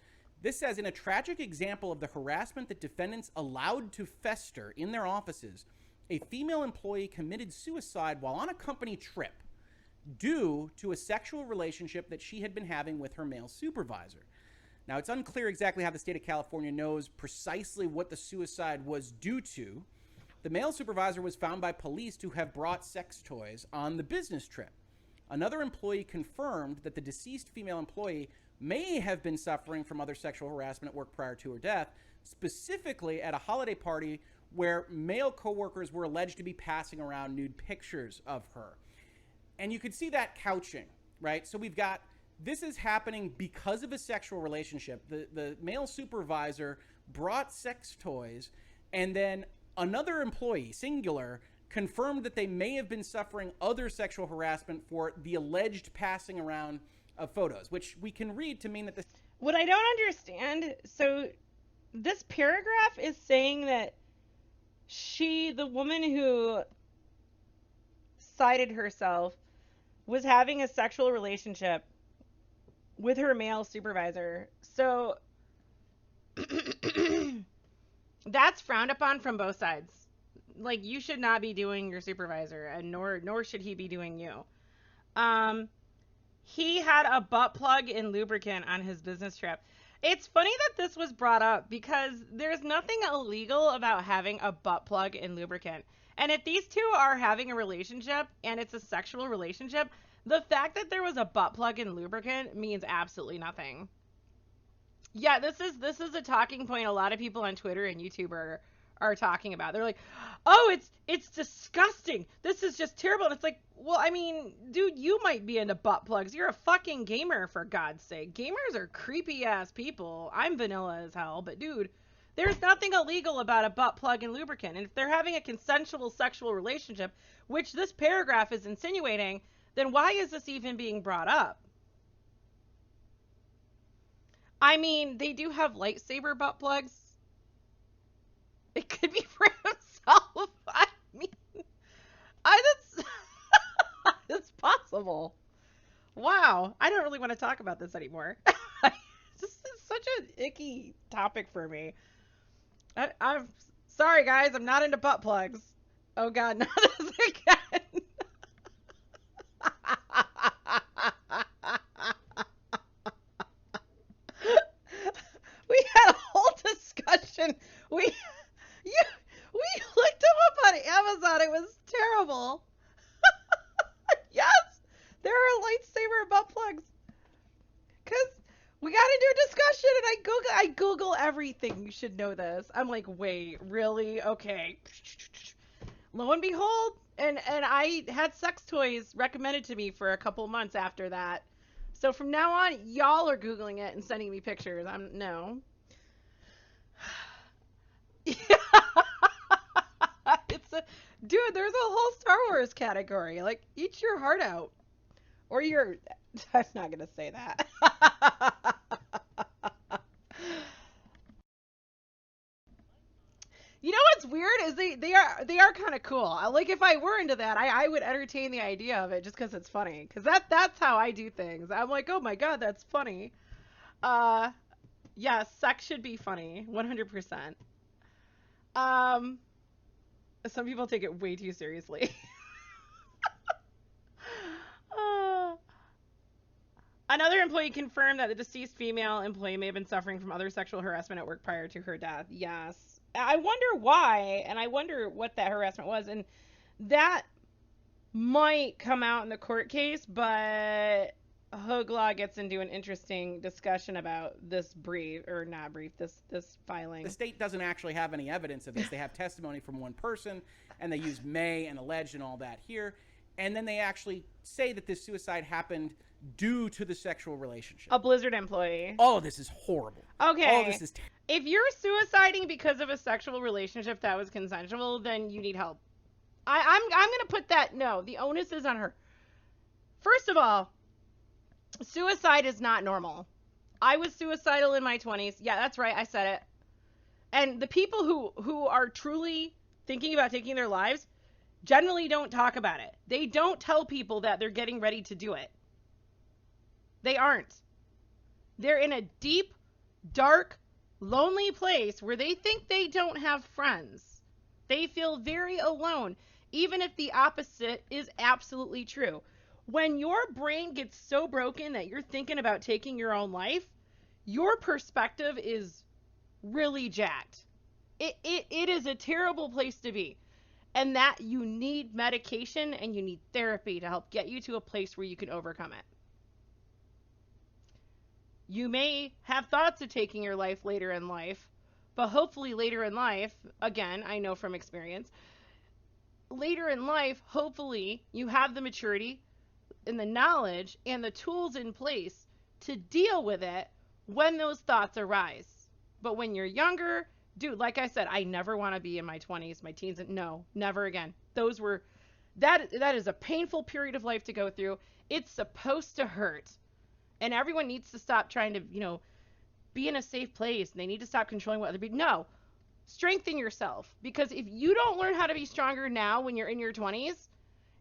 This says, in a tragic example of the harassment that defendants allowed to fester in their offices, a female employee committed suicide while on a company trip due to a sexual relationship that she had been having with her male supervisor. Now, it's unclear exactly how the state of California knows precisely what the suicide was due to. The male supervisor was found by police to have brought sex toys on the business trip. Another employee confirmed that the deceased female employee may have been suffering from other sexual harassment at work prior to her death, specifically at a holiday party where male coworkers were alleged to be passing around nude pictures of her. And you could see that couching, right? So we've got, this is happening because of a sexual relationship. The male supervisor brought sex toys, and then another employee, singular, confirmed that they may have been suffering other sexual harassment for the alleged passing around of photos, which we can read to mean that this... What I don't understand, so this paragraph is saying that the woman who cited herself, was having a sexual relationship with her male supervisor. So that's frowned upon from both sides. Like, you should not be doing your supervisor, and nor should he be doing you. He had a butt plug and lubricant on his business trip. It's funny that this was brought up because there's nothing illegal about having a butt plug and lubricant. And if these two are having a relationship and it's a sexual relationship, the fact that there was a butt plug and lubricant means absolutely nothing. Yeah, this is a talking point a lot of people on Twitter and YouTube are talking about. They're like, "Oh, it's disgusting. This is just terrible." And it's like, well, I mean, dude, you might be into butt plugs. You're a fucking gamer, for God's sake. Gamers are creepy ass people. I'm vanilla as hell, but dude, there's nothing illegal about a butt plug and lubricant. And if they're having a consensual sexual relationship, which this paragraph is insinuating, then why is this even being brought up? I mean, they do have lightsaber butt plugs. It could be for himself. I mean, that's it's possible. Wow, I don't really want to talk about this anymore. This is such an icky topic for me. I'm sorry, guys. I'm not into butt plugs. Oh God, not this again. We had a whole discussion. You, we looked them up on Amazon. It was terrible. Yes, there are lightsaber butt plugs. Cause We got into a discussion, and I Google everything. You should know this. I'm like, wait, really? Okay. Lo and behold, and I had sex toys recommended to me for a couple months after that. So from now on, y'all are Googling it and sending me pictures. I'm no. It's a dude. There's a whole Star Wars category. Like, eat your heart out, or your. I'm not gonna say that. You know what's weird is they are kind of cool. Like, if I were into that, I would entertain the idea of it just because it's funny. Because that's how I do things. I'm like, oh my god, that's funny. Uh, yeah, sex should be funny, 100%. Um, some people take it way too seriously. Uh, Another employee confirmed that the deceased female employee may have been suffering from other sexual harassment at work prior to her death. Yes. I wonder why, and I wonder what that harassment was, and that might come out in the court case, but Hoaglaw gets into an interesting discussion about this brief, or not brief, this filing. The state doesn't actually have any evidence of this. They have testimony from one person, and they use may and alleged and all that here. And then they actually say that this suicide happened due to the sexual relationship. A Blizzard employee. Oh, this is horrible. Okay. Oh, this is If you're suiciding because of a sexual relationship that was consensual, then you need help. I'm gonna put that, no, the onus is on her. First of all, suicide is not normal. I was suicidal in my 20s. Yeah, that's right, I said it. And the people who are truly thinking about taking their lives generally don't talk about it. They don't tell people that they're getting ready to do it. They aren't. They're in a deep, dark, lonely place where they think they don't have friends. They feel very alone, even if the opposite is absolutely true. When your brain gets so broken that you're thinking about taking your own life, your perspective is really jacked. It is a terrible place to be. And that you need medication and you need therapy to help get you to a place where you can overcome it. You may have thoughts of taking your life later in life, but hopefully later in life, again, I know from experience, later in life, hopefully you have the maturity and the knowledge and the tools in place to deal with it when those thoughts arise. But when you're younger, dude, like I said, I never want to be in my 20s, my teens. No, never again. That is a painful period of life to go through. It's supposed to hurt. And everyone needs to stop trying to, be in a safe place. And they need to stop controlling what other people. No, strengthen yourself. Because if you don't learn how to be stronger now when you're in your 20s,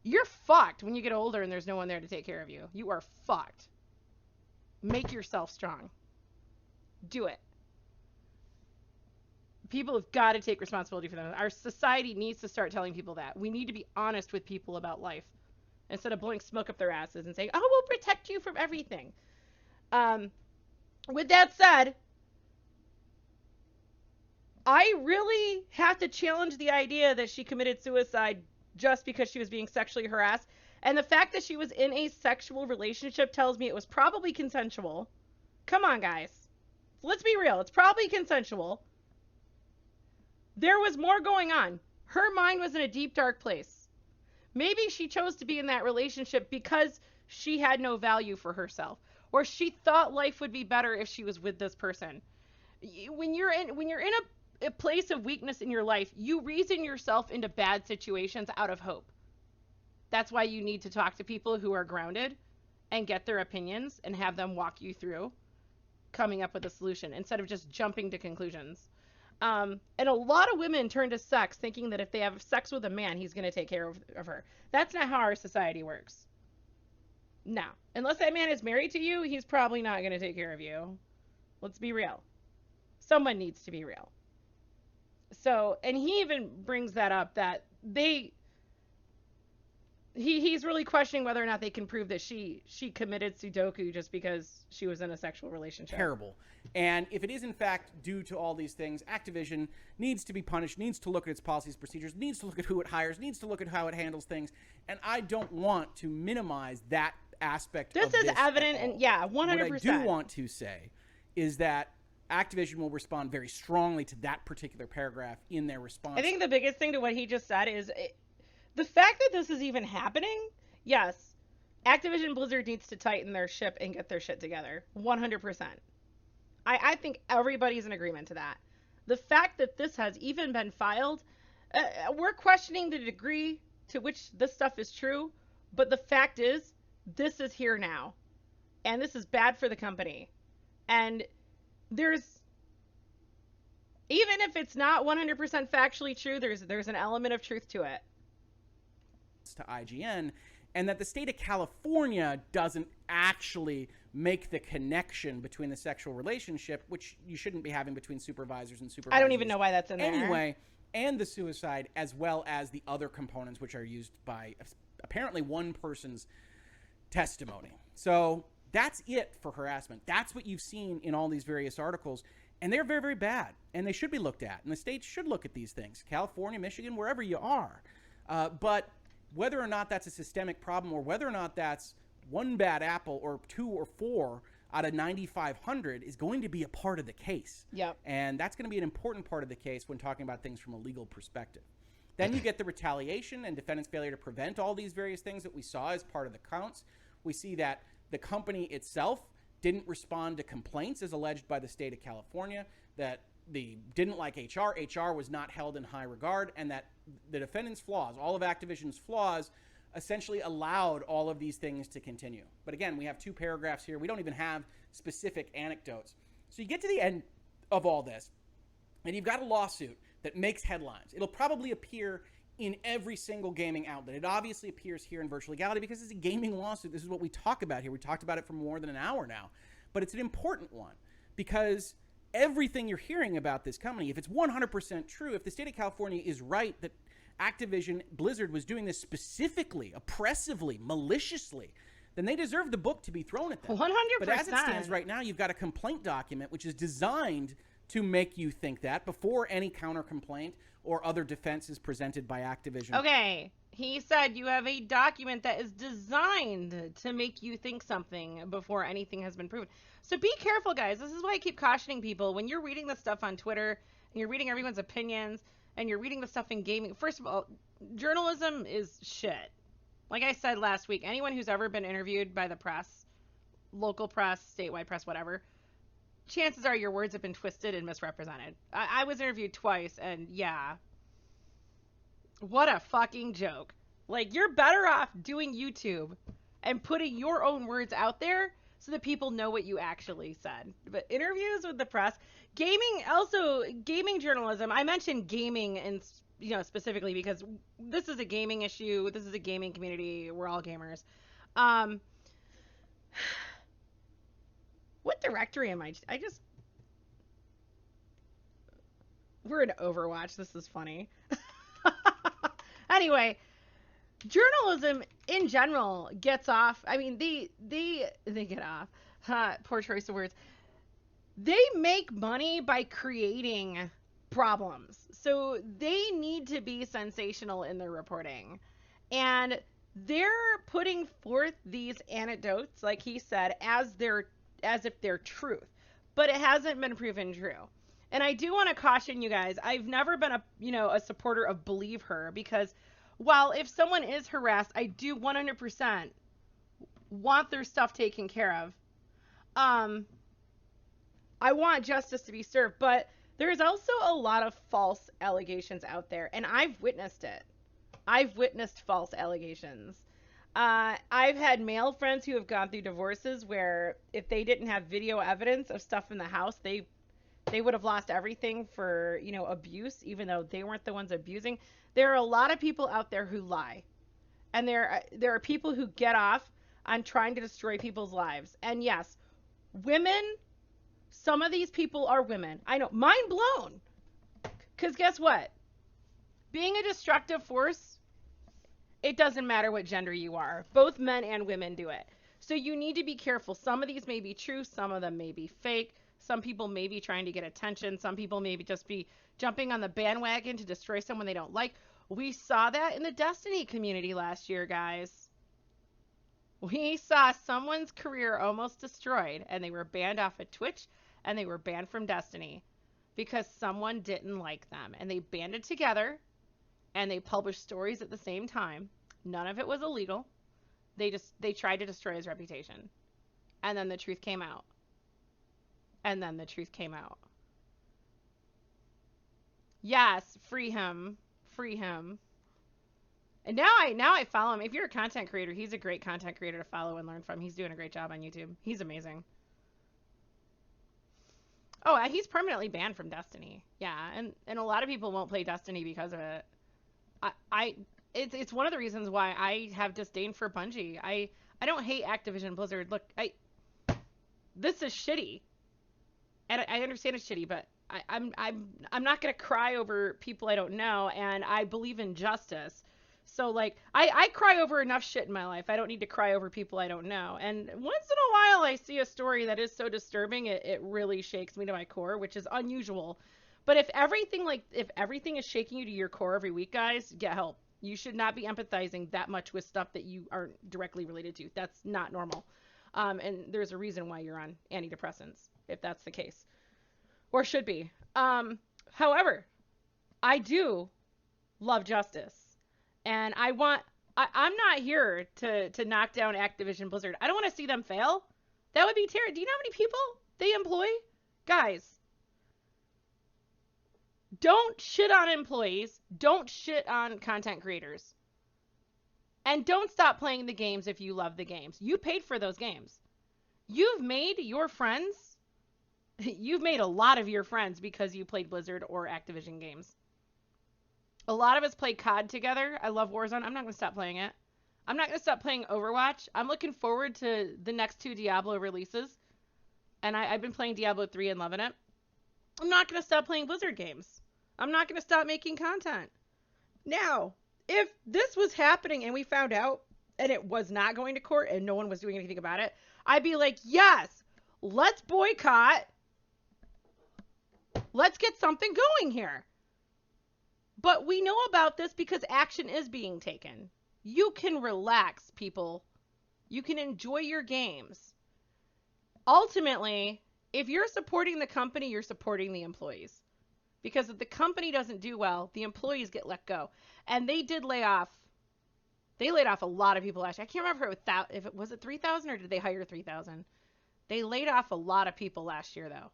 you're fucked when you get older and there's no one there to take care of you. You are fucked. Make yourself strong. Do it. People have got to take responsibility for them. Our society needs to start telling people that. We need to be honest with people about life instead of blowing smoke up their asses and saying, oh, we'll protect you from everything. With that said, I really have to challenge the idea that she committed suicide just because she was being sexually harassed. And the fact that she was in a sexual relationship tells me it was probably consensual. Come on, guys. Let's be real. It's probably consensual. There was more going on. Her mind was in a deep, dark place. Maybe she chose to be in that relationship because she had no value for herself, or she thought life would be better if she was with this person. When you're in a place of weakness in your life, you reason yourself into bad situations out of hope. That's why you need to talk to people who are grounded and get their opinions and have them walk you through coming up with a solution instead of just jumping to conclusions. And a lot of women turn to sex thinking that if they have sex with a man, he's going to take care of her. That's not how our society works. No. Unless that man is married to you, he's probably not going to take care of you. Let's be real. Someone needs to be real. So, and he even brings that up that he's really questioning whether or not they can prove that she committed Sudoku just because she was in a sexual relationship. Terrible. And if it is in fact due to all these things, Activision needs to be punished, needs to look at its policies, procedures, needs to look at who it hires, needs to look at how it handles things. And I don't want to minimize that aspect This of is this evident, at all. and yeah, 100%. What I do want to say is that Activision will respond very strongly to that particular paragraph in their response. I think the biggest thing to what he just said is the fact that this is even happening. Yes, Activision Blizzard needs to tighten their ship and get their shit together. 100%. I think everybody's in agreement to that. The fact that this has even been filed, we're questioning the degree to which this stuff is true, but the fact is, this is here now. And this is bad for the company. And there's, even if it's not 100% factually true, there's an element of truth to it. To IGN, and that the state of California doesn't actually make the connection between the sexual relationship, which you shouldn't be having between supervisors and supervisors. I don't even know why that's in there. Anyway, and the suicide, as well as the other components which are used by apparently one person's testimony. So that's it for harassment. That's what you've seen in all these various articles. And they're very, very bad. And they should be looked at. And the states should look at these things. California, Michigan, wherever you are. But whether or not that's a systemic problem, or whether or not that's one bad apple or 2 or 4 out of 9,500 is going to be a part of the case. Yep. And that's going to be an important part of the case when talking about things from a legal perspective. Then you get the retaliation and defendant's failure to prevent all these various things that we saw as part of the counts. We see that the company itself didn't respond to complaints as alleged by the state of California, that they didn't like HR. HR was not held in high regard, and that the defendant's flaws, all of Activision's flaws, essentially allowed all of these things to continue. But again, we have 2 paragraphs here. We don't even have specific anecdotes. So you get to the end of all this, and you've got a lawsuit that makes headlines. It'll probably appear in every single gaming outlet. It obviously appears here in Virtual Legality because it's a gaming lawsuit. This is what we talk about here. We talked about it for more than an hour now. But it's an important one because everything you're hearing about this company, if it's 100% true, if the state of California is right that Activision Blizzard was doing this specifically, oppressively, maliciously, then they deserve the book to be thrown at them. 100%. But as it stands right now, you've got a complaint document which is designed to make you think that before any counter complaint or other defense is presented by Activision. Okay. He said you have a document that is designed to make you think something before anything has been proven. So be careful, guys. This is why I keep cautioning people. When you're reading this stuff on Twitter and you're reading everyone's opinions and you're reading the stuff in gaming, first of all, journalism is shit. Like I said last week, anyone who's ever been interviewed by the press, local press, statewide press, whatever, chances are your words have been twisted and misrepresented. I was interviewed twice, and yeah, what a fucking joke. Like, you're better off doing YouTube and putting your own words out there so that people know what you actually said. But interviews with the press, gaming, also gaming journalism, I mentioned gaming and, you know, specifically because this is a gaming issue. This is a gaming community. We're all gamers. What directory am I just, we're in Overwatch. This is funny. Anyway, journalism in general gets off. I mean, they get off. Poor choice of words. They make money by creating problems. So they need to be sensational in their reporting. And they're putting forth these anecdotes, like he said, as if they're truth. But it hasn't been proven true. And I do want to caution you guys. I've never been a supporter of believe her, because while if someone is harassed, I do 100% want their stuff taken care of. I want justice to be served, but there's also a lot of false allegations out there, and I've witnessed it. I've witnessed false allegations. I've had male friends who have gone through divorces where if they didn't have video evidence of stuff in the house, they would have lost everything for, abuse, even though they weren't the ones abusing. There are a lot of people out there who lie. And there are people who get off on trying to destroy people's lives. And yes, women, some of these people are women. I know, mind blown. Because guess what? Being a destructive force, it doesn't matter what gender you are. Both men and women do it. So you need to be careful. Some of these may be true. Some of them may be fake. Some people may be trying to get attention. Some people may just be jumping on the bandwagon to destroy someone they don't like. We saw that in the Destiny community last year, guys. We saw someone's career almost destroyed, and they were banned off of Twitch, and they were banned from Destiny because someone didn't like them. And they banded together, and they published stories at the same time. None of it was illegal. They tried to destroy his reputation. And then the truth came out. And then the truth came out. Yes, free him. Free him. And now I follow him. If you're a content creator, he's a great content creator to follow and learn from. He's doing a great job on YouTube. He's amazing. Oh, he's permanently banned from Destiny. Yeah, and a lot of people won't play Destiny because of it. It's one of the reasons why I have disdain for Bungie. I don't hate Activision Blizzard. Look, this is shitty, and I understand it's shitty, but I'm not gonna cry over people I don't know, and I believe in justice. So like I cry over enough shit in my life. I don't need to cry over people I don't know. And once in a while I see a story that is so disturbing, it really shakes me to my core, which is unusual. But if everything is shaking you to your core every week, guys, get help. You should not be empathizing that much with stuff that you aren't directly related to. That's not normal. And there's a reason why you're on antidepressants, if that's the case. Or should be. However, I do love justice. And I'm not here to knock down Activision Blizzard. I don't want to see them fail. That would be terrible. Do you know how many people they employ? Guys, don't shit on employees. Don't shit on content creators. And don't stop playing the games if you love the games. You paid for those games. You've made your friends. You've made a lot of your friends because you played Blizzard or Activision games. A lot of us play COD together. I love Warzone. I'm not going to stop playing it. I'm not going to stop playing Overwatch. I'm looking forward to the next 2 Diablo releases. And I've been playing Diablo 3 and loving it. I'm not going to stop playing Blizzard games. I'm not going to stop making content. Now, if this was happening and we found out and it was not going to court and no one was doing anything about it, I'd be like, yes, let's boycott. Let's get something going here. But we know about this because action is being taken. You can relax, people. You can enjoy your games. Ultimately, if you're supporting the company, you're supporting the employees. Because if the company doesn't do well, the employees get let go. And they did lay off. They laid off a lot of people last year. I can't remember if it was 3,000 or did they hire 3,000. They laid off a lot of people last year, though.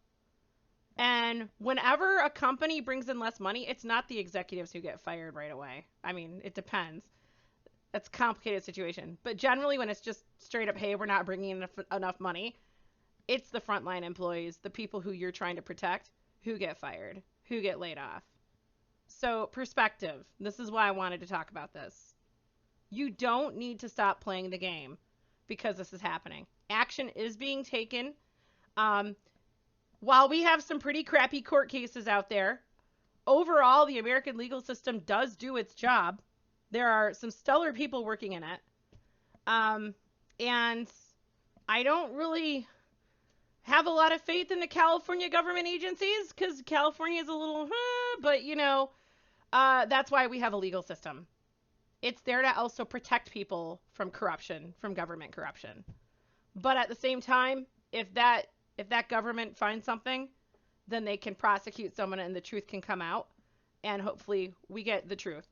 And whenever a company brings in less money, it's not the executives who get fired right away. I mean, it depends. It's a complicated situation. But generally, when it's just straight up, hey, we're not bringing in enough money, it's the frontline employees, the people who you're trying to protect, who get fired, who get laid off. So, perspective. This is why I wanted to talk about this. You don't need to stop playing the game because this is happening. Action is being taken. While we have some pretty crappy court cases out there, overall, the American legal system does do its job. There are some stellar people working in it. And I don't really have a lot of faith in the California government agencies because California is a little, but that's why we have a legal system. It's there to also protect people from corruption, from government corruption. But at the same time, if that government finds something, then they can prosecute someone and the truth can come out. And hopefully we get the truth.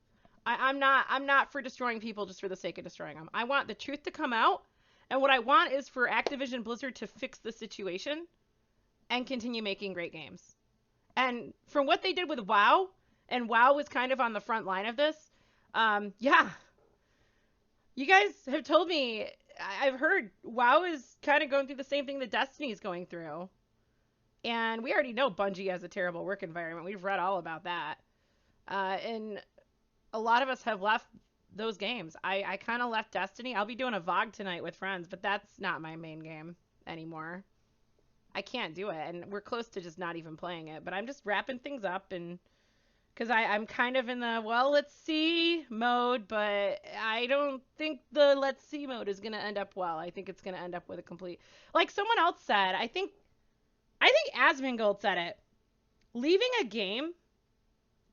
I'm not for destroying people just for the sake of destroying them. I want the truth to come out. And what I want is for Activision Blizzard to fix the situation and continue making great games. And from what they did with WoW, and WoW was kind of on the front line of this, yeah. You guys have told me, I've heard WoW is kind of going through the same thing that Destiny is going through. And we already know Bungie has a terrible work environment. We've read all about that. And a lot of us have left those games. I kind of left Destiny. I'll be doing a VOG tonight with friends, but that's not my main game anymore. I can't do it. And we're close to just not even playing it. But I'm just wrapping things up and... because I'm kind of in the, well, let's see mode, but I don't think the let's see mode is going to end up well. I think it's going to end up with a complete, like someone else said, I think Asmongold said it. Leaving a game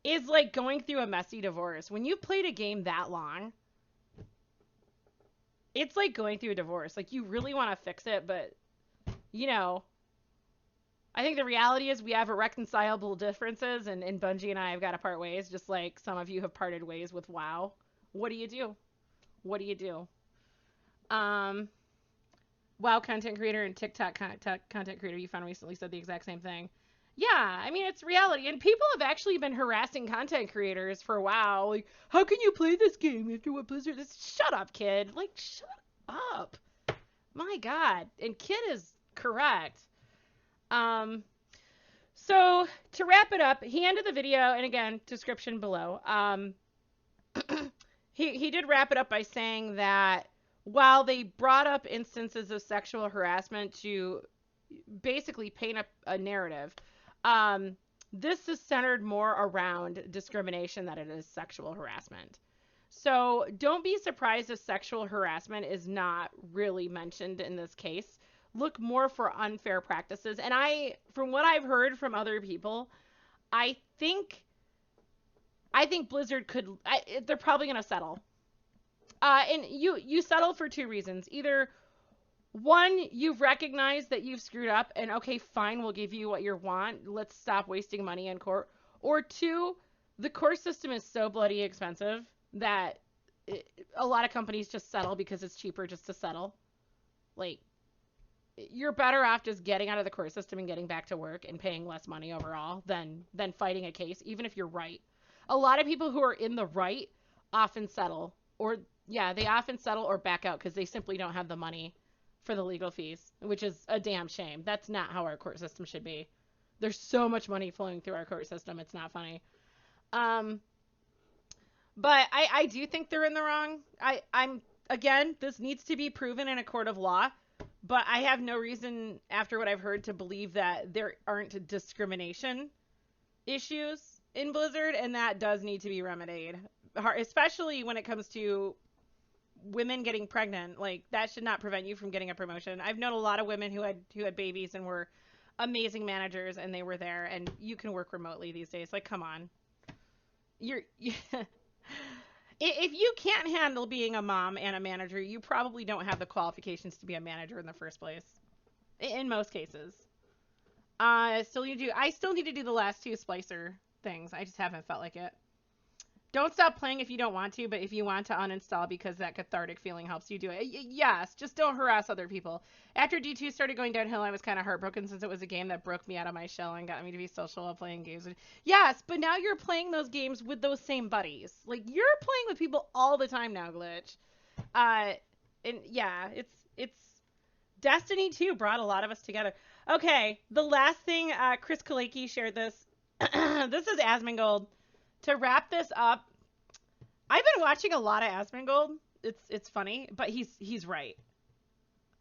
is like going through a messy divorce. When you've played a game that long, it's like going through a divorce. Like, you really want to fix it, but, you know, I think the reality is we have irreconcilable differences, and Bungie and I have got to part ways, just like some of you have parted ways with WoW. What do you do? What do you do? Um, WoW content creator and TikTok content creator you found recently said the exact same thing. Yeah, I mean, it's reality. And people have actually been harassing content creators for WoW. Like, how can you play this game after what Blizzard is? Shut up, kid. Like, shut up. My God. And kid is correct. So to wrap it up, he ended the video, and again, description below. He did wrap it up by saying that while they brought up instances of sexual harassment to basically paint a narrative, this is centered more around discrimination than it is sexual harassment. So don't be surprised if sexual harassment is not really mentioned in this case. Look more for unfair practices. And from what I've heard from other people, I think Blizzard they're probably going to settle. And you settle for two reasons. Either one, you've recognized that you've screwed up and okay, fine, we'll give you what you want. Let's stop wasting money in court. Or two, the court system is so bloody expensive that a lot of companies just settle because it's cheaper just to settle. Like, you're better off just getting out of the court system and getting back to work and paying less money overall than fighting a case, even if you're right. A lot of people who are in the right often settle, they often settle or back out because they simply don't have the money for the legal fees, which is a damn shame. That's not how our court system should be. There's so much money flowing through our court system, it's not funny. But I do think they're in the wrong. Again, this needs to be proven in a court of law. But I have no reason, after what I've heard, to believe that there aren't discrimination issues in Blizzard, and that does need to be remedied, especially when it comes to women getting pregnant. Like, that should not prevent you from getting a promotion. I've known a lot of women who had babies and were amazing managers, and they were there, and you can work remotely these days. Like, come on. If you can't handle being a mom and a manager, you probably don't have the qualifications to be a manager in the first place. In most cases. I still need to do the last two Splicer things. I just haven't felt like it. Don't stop playing if you don't want to, but if you want to uninstall because that cathartic feeling helps you do it. Yes, just don't harass other people. After D2 started going downhill, I was kind of heartbroken since it was a game that broke me out of my shell and got me to be social while playing games. Yes, but now you're playing those games with those same buddies. Like, you're playing with people all the time now, Glitch. And yeah, it's Destiny 2 brought a lot of us together. Okay, the last thing, Chris Kaleki shared this. This is Asmongold. To wrap this up, I've been watching a lot of Asmongold. It's funny, but he's right.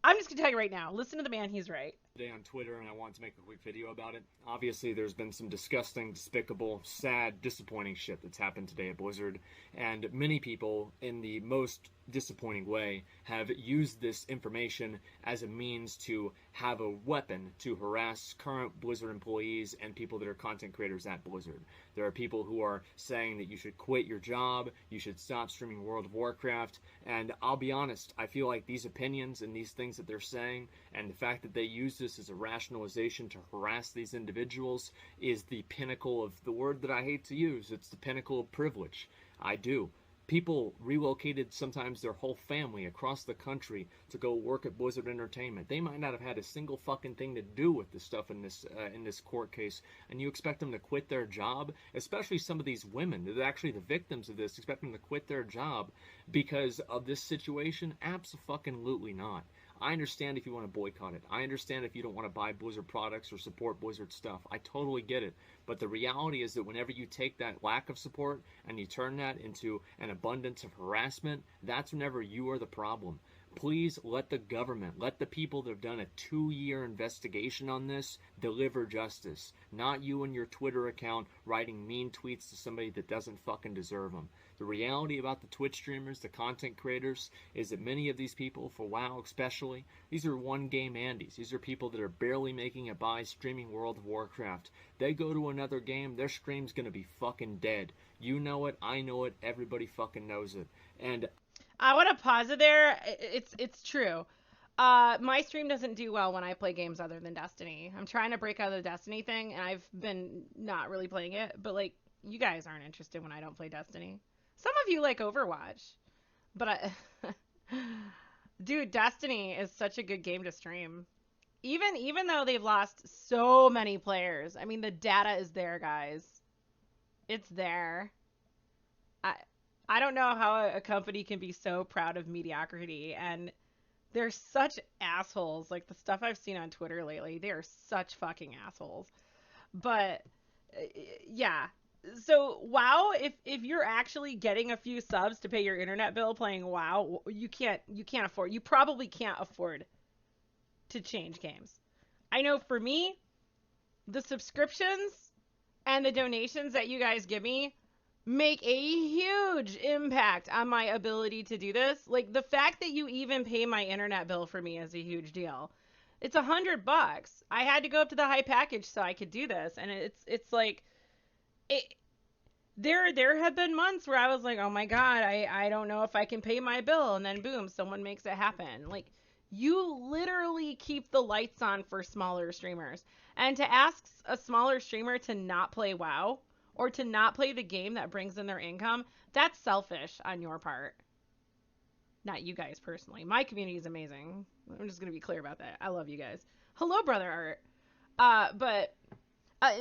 I'm just gonna tell you right now. Listen to the man. He's right. Today on Twitter, and I wanted to make a quick video about it. Obviously, there's been some disgusting, despicable, sad, disappointing shit that's happened today at Blizzard, and many people, in the most disappointing way, have used this information as a means to have a weapon to harass current Blizzard employees and people that are content creators at Blizzard. There are people who are saying that you should quit your job, you should stop streaming World of Warcraft, and I'll be honest, I feel like these opinions and these things that they're saying, and the fact that they use this as a rationalization to harass these individuals is the pinnacle of the word that I hate to use. It's the pinnacle of privilege. I do. People relocated sometimes their whole family across the country to go work at Blizzard Entertainment. They might not have had a single fucking thing to do with this stuff in this court case, and you expect them to quit their job? Especially some of these women that are actually the victims of this, expect them to quit their job because of this situation? Abso-fucking-lutely not. I understand if you want to boycott it. I understand if you don't want to buy Blizzard products or support Blizzard stuff. I totally get it. But the reality is that whenever you take that lack of support and you turn that into an abundance of harassment, that's whenever you are the problem. Please let the government, let the people that have done a 2-year investigation on this deliver justice. Not you and your Twitter account writing mean tweets to somebody that doesn't fucking deserve them. The reality about the Twitch streamers, the content creators, is that many of these people, for WoW especially, these are one-game Andes. These are people that are barely making it by streaming World of Warcraft. They go to another game, their stream's gonna be fucking dead. You know it, I know it, everybody fucking knows it. And I want to pause it there. It's true. My stream doesn't do well when I play games other than Destiny. I'm trying to break out of the Destiny thing, and I've been not really playing it. But like, you guys aren't interested when I don't play Destiny. Some of you like Overwatch, but dude, Destiny is such a good game to stream. Even though they've lost so many players, I mean, the data is there, guys. It's there. I I don't know how a company can be so proud of mediocrity, and they're such assholes. Like the stuff I've seen on Twitter lately, they are such fucking assholes. But uh, yeah. So WoW, if you're actually getting a few subs to pay your internet bill playing WoW, you can't afford. You probably can't afford to change games. I know for me, the subscriptions and the donations that you guys give me make a huge impact on my ability to do this. Like the fact that you even pay my internet bill for me is a huge deal. It's $100. I had to go up to the high package so I could do this, and it's like it. There have been months where I was like, oh my god, I don't know if I can pay my bill, and then boom, someone makes it happen. Like you literally keep the lights on for smaller streamers, and to ask a smaller streamer to not play WoW or to not play the game that brings in their income, that's selfish on your part. Not you guys personally. My community is amazing. I'm just gonna be clear about that. I love you guys. Hello, brother Art. But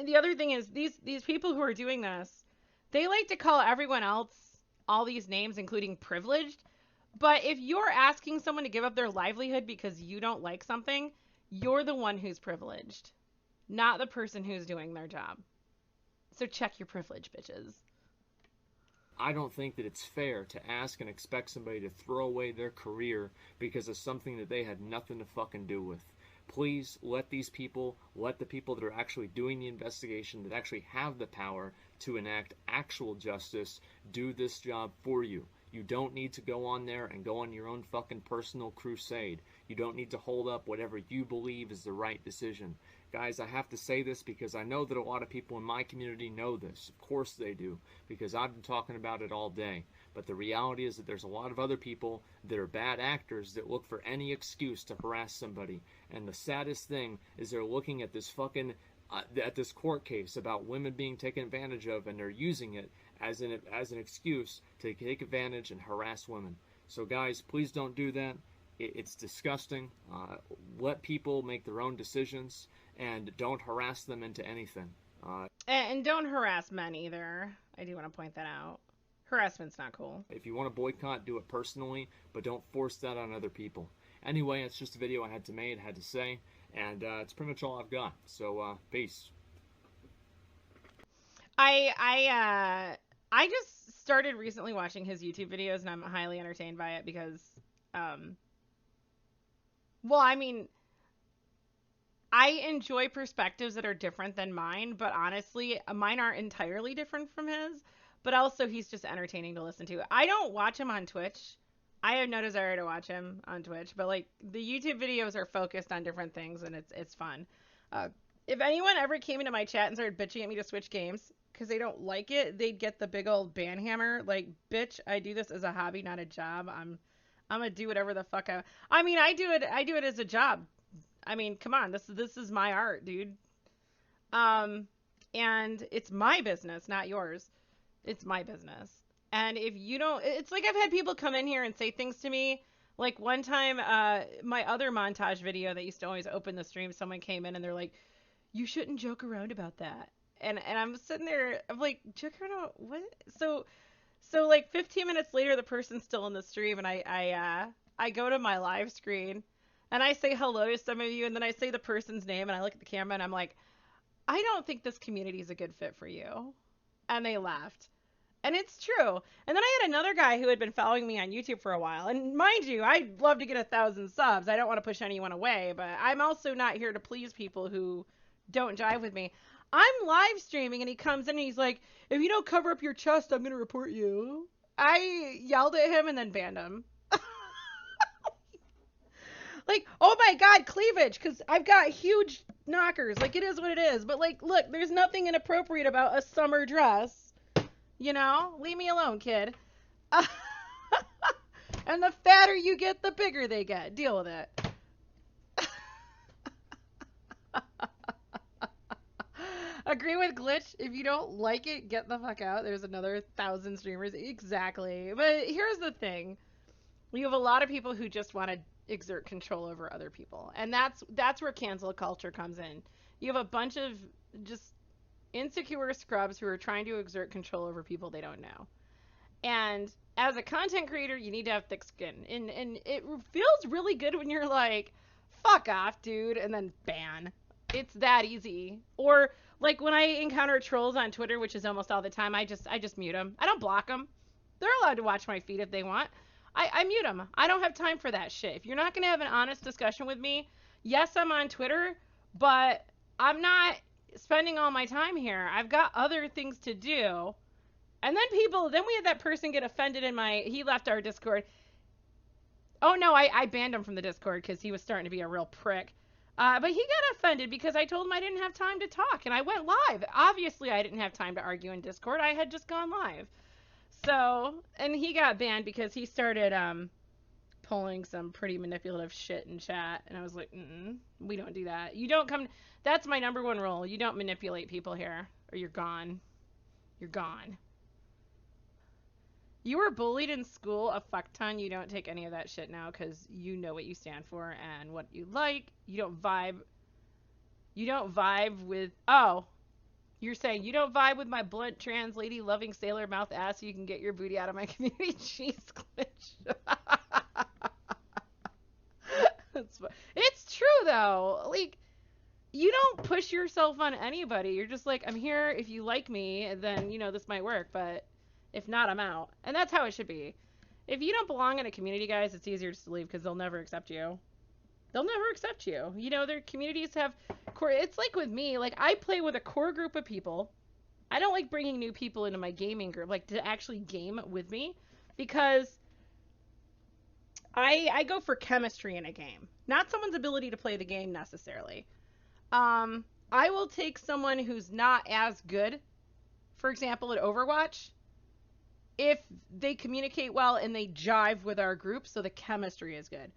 the other thing is these people who are doing this, they like to call everyone else all these names, including privileged. But if you're asking someone to give up their livelihood because you don't like something, you're the one who's privileged, not the person who's doing their job. So check your privilege, bitches. I don't think that it's fair to ask and expect somebody to throw away their career because of something that they had nothing to fucking do with. Please let the people that are actually doing the investigation, that actually have the power to enact actual justice, do this job for you. You don't need to go on there and go on your own fucking personal crusade. You don't need to hold up whatever you believe is the right decision. Guys, I have to say this because I know that a lot of people in my community know this. Of course they do, because I've been talking about it all day. But the reality is that there's a lot of other people that are bad actors that look for any excuse to harass somebody. And the saddest thing is they're looking at this fucking at this court case about women being taken advantage of, and they're using it as an excuse to take advantage and harass women. So guys, please don't do that. It's disgusting. Let people make their own decisions, and don't harass them into anything. And don't harass men either. I do want to point that out. Harassment's not cool. If you want to boycott, do it personally, but don't force that on other people. Anyway, it's just a video I had to say, and it's pretty much all I've got. So, peace. I just started recently watching his YouTube videos, and I'm highly entertained by it because, well, I mean, I enjoy perspectives that are different than mine, but honestly, mine aren't entirely different from his. But also, he's just entertaining to listen to. I don't watch him on Twitch. I have no desire to watch him on Twitch, but like the YouTube videos are focused on different things, and it's fun. If anyone ever came into my chat and started bitching at me to switch games because they don't like it, they'd get the big old ban hammer. Like, bitch, I do this as a hobby, not a job. I'm gonna do whatever the fuck I mean, I do it as a job. I mean, come on, this is my art, dude. And it's my business, not yours. It's my business. And if you don't, it's like I've had people come in here and say things to me. Like one time, my other montage video that used to always open the stream, someone came in and they're like, you shouldn't joke around about that. And I'm sitting there, I'm like, joke around about what? So like 15 minutes later, the person's still in the stream, and I go to my live screen and I say hello to some of you, and then I say the person's name, and I look at the camera and I'm like, I don't think this community is a good fit for you. And they laughed. And it's true. And then I had another guy who had been following me on YouTube for a while. And mind you, I'd love to get 1,000 subs. I don't want to push anyone away, but I'm also not here to please people who don't jive with me. I'm live streaming, and he comes in and he's like, if you don't cover up your chest, I'm going to report you. I yelled at him and then banned him. Like, oh my god, cleavage, because I've got huge knockers. Like, it is what it is. But, like, look, there's nothing inappropriate about a summer dress. You know? Leave me alone, kid. And And the fatter you get, the bigger they get. Deal with it. Agree with Glitch. If you don't like it, get the fuck out. There's another 1,000 streamers. Exactly. But here's the thing. You have a lot of people who just want to exert control over other people. And that's where cancel culture comes in. You have a bunch of just insecure scrubs who are trying to exert control over people they don't know. And as a content creator, you need to have thick skin. And it feels really good when you're like, fuck off, dude, and then ban. It's that easy. Or like when I encounter trolls on Twitter, which is almost all the time, I just mute them. I don't block them. They're allowed to watch my feed if they want. I mute them. I don't have time for that shit. If you're not going to have an honest discussion with me, yes, I'm on Twitter, but I'm not spending all my time here. I've got other things to do. And then we had that person get offended he left our Discord. Oh no, I banned him from the Discord because he was starting to be a real prick. But he got offended because I told him I didn't have time to talk, and I went live. Obviously, I didn't have time to argue in Discord. I had just gone live. So, and he got banned because he started pulling some pretty manipulative shit in chat, and I was like, we don't do that. You don't come. That's my number one rule. You don't manipulate people here, or you're gone. You're gone. You were bullied in school a fuck ton. You don't take any of that shit now because you know what you stand for and what you like. You don't vibe with... Oh, you're saying you don't vibe with my blunt trans lady loving sailor mouth ass so you can get your booty out of my community. Jeez, Glitch. It's true, though. Like, you don't push yourself on anybody. You're just like, I'm here. If you like me, then, this might work. But... if not, I'm out. And that's how it should be. If you don't belong in a community, guys, it's easier just to leave because they'll never accept you. They'll never accept you. Their communities have core. It's like with me. Like, I play with a core group of people. I don't like bringing new people into my gaming group, like, to actually game with me because I go for chemistry in a game, not someone's ability to play the game necessarily. I will take someone who's not as good, for example, at Overwatch, if they communicate well and they jive with our group, so the chemistry is good.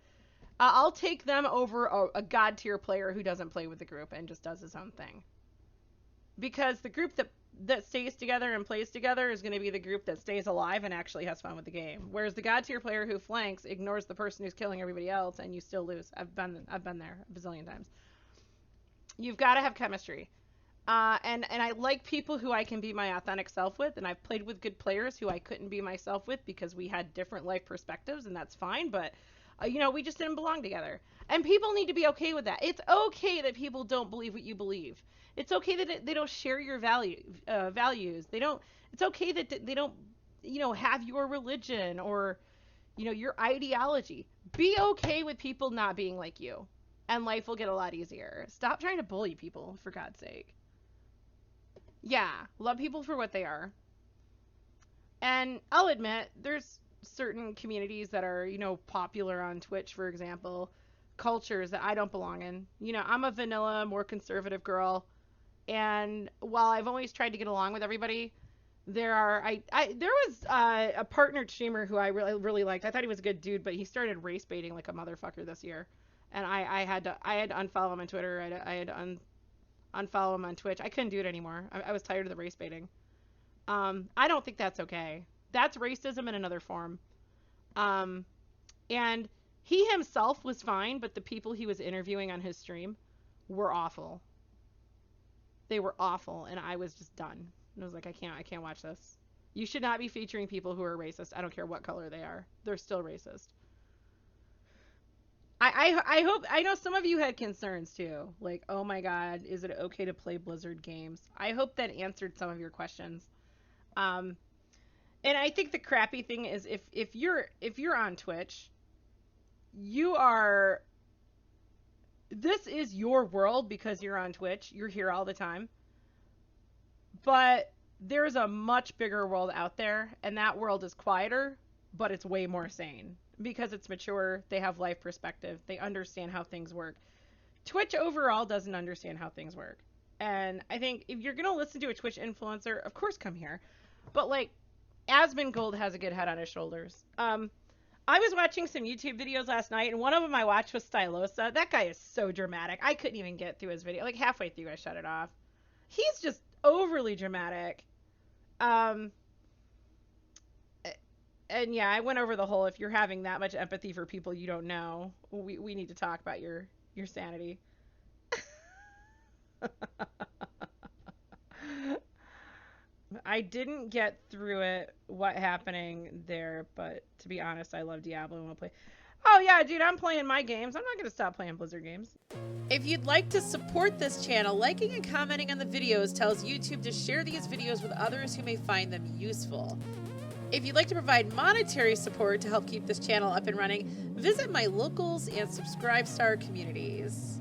I'll take them over a god tier player who doesn't play with the group and just does his own thing. Because the group that stays together and plays together is going to be the group that stays alive and actually has fun with the game. Whereas the god tier player who flanks ignores the person who's killing everybody else and you still lose. I've been there a bazillion times. You've got to have chemistry. And I like people who I can be my authentic self with, and I've played with good players who I couldn't be myself with because we had different life perspectives, and that's fine, but, we just didn't belong together. And people need to be okay with that. It's okay that people don't believe what you believe. It's okay that they don't share your values. It's okay that they don't, have your religion or, your ideology. Be okay with people not being like you, and life will get a lot easier. Stop trying to bully people, for God's sake. Yeah, love people for what they are. And I'll admit, there's certain communities that are, popular on Twitch, for example, cultures that I don't belong in. I'm a vanilla, more conservative girl. And while I've always tried to get along with everybody, there was a partnered streamer who I really liked. I thought he was a good dude, but he started race baiting like a motherfucker this year. And I had to unfollow him on Twitter. I had to unfollow him on Twitch. I couldn't do it anymore. I was tired of the race baiting. I don't think that's okay. That's racism in another form. And he himself was fine, but the people he was interviewing on his stream were awful. They were awful, and I was just done. And I was like, I can't watch this. You should not be featuring people who are racist. I don't care what color they are. They're still racist. I hope, I know some of you had concerns too. Like, oh my God, is it okay to play Blizzard games? I hope that answered some of your questions. And I think the crappy thing is if you're on Twitch, this is your world because you're on Twitch. You're here all the time. But there's a much bigger world out there, and that world is quieter, but it's way more sane. Because it's mature, they have life perspective, they understand how things work. Twitch overall doesn't understand how things work. And I think if you're going to listen to a Twitch influencer, of course come here. But like, Asmongold has a good head on his shoulders. I was watching some YouTube videos last night, and one of them I watched was Stylosa. That guy is so dramatic. I couldn't even get through his video. Like halfway through, I shut it off. He's just overly dramatic. And yeah, I went over the whole, if you're having that much empathy for people you don't know, we need to talk about your sanity. I didn't get through it, what happening there, but to be honest, I love Diablo and will play. Oh yeah, dude, I'm playing my games. I'm not going to stop playing Blizzard games. If you'd like to support this channel, liking and commenting on the videos tells YouTube to share these videos with others who may find them useful. If you'd like to provide monetary support to help keep this channel up and running, visit my locals and Subscribe Star communities.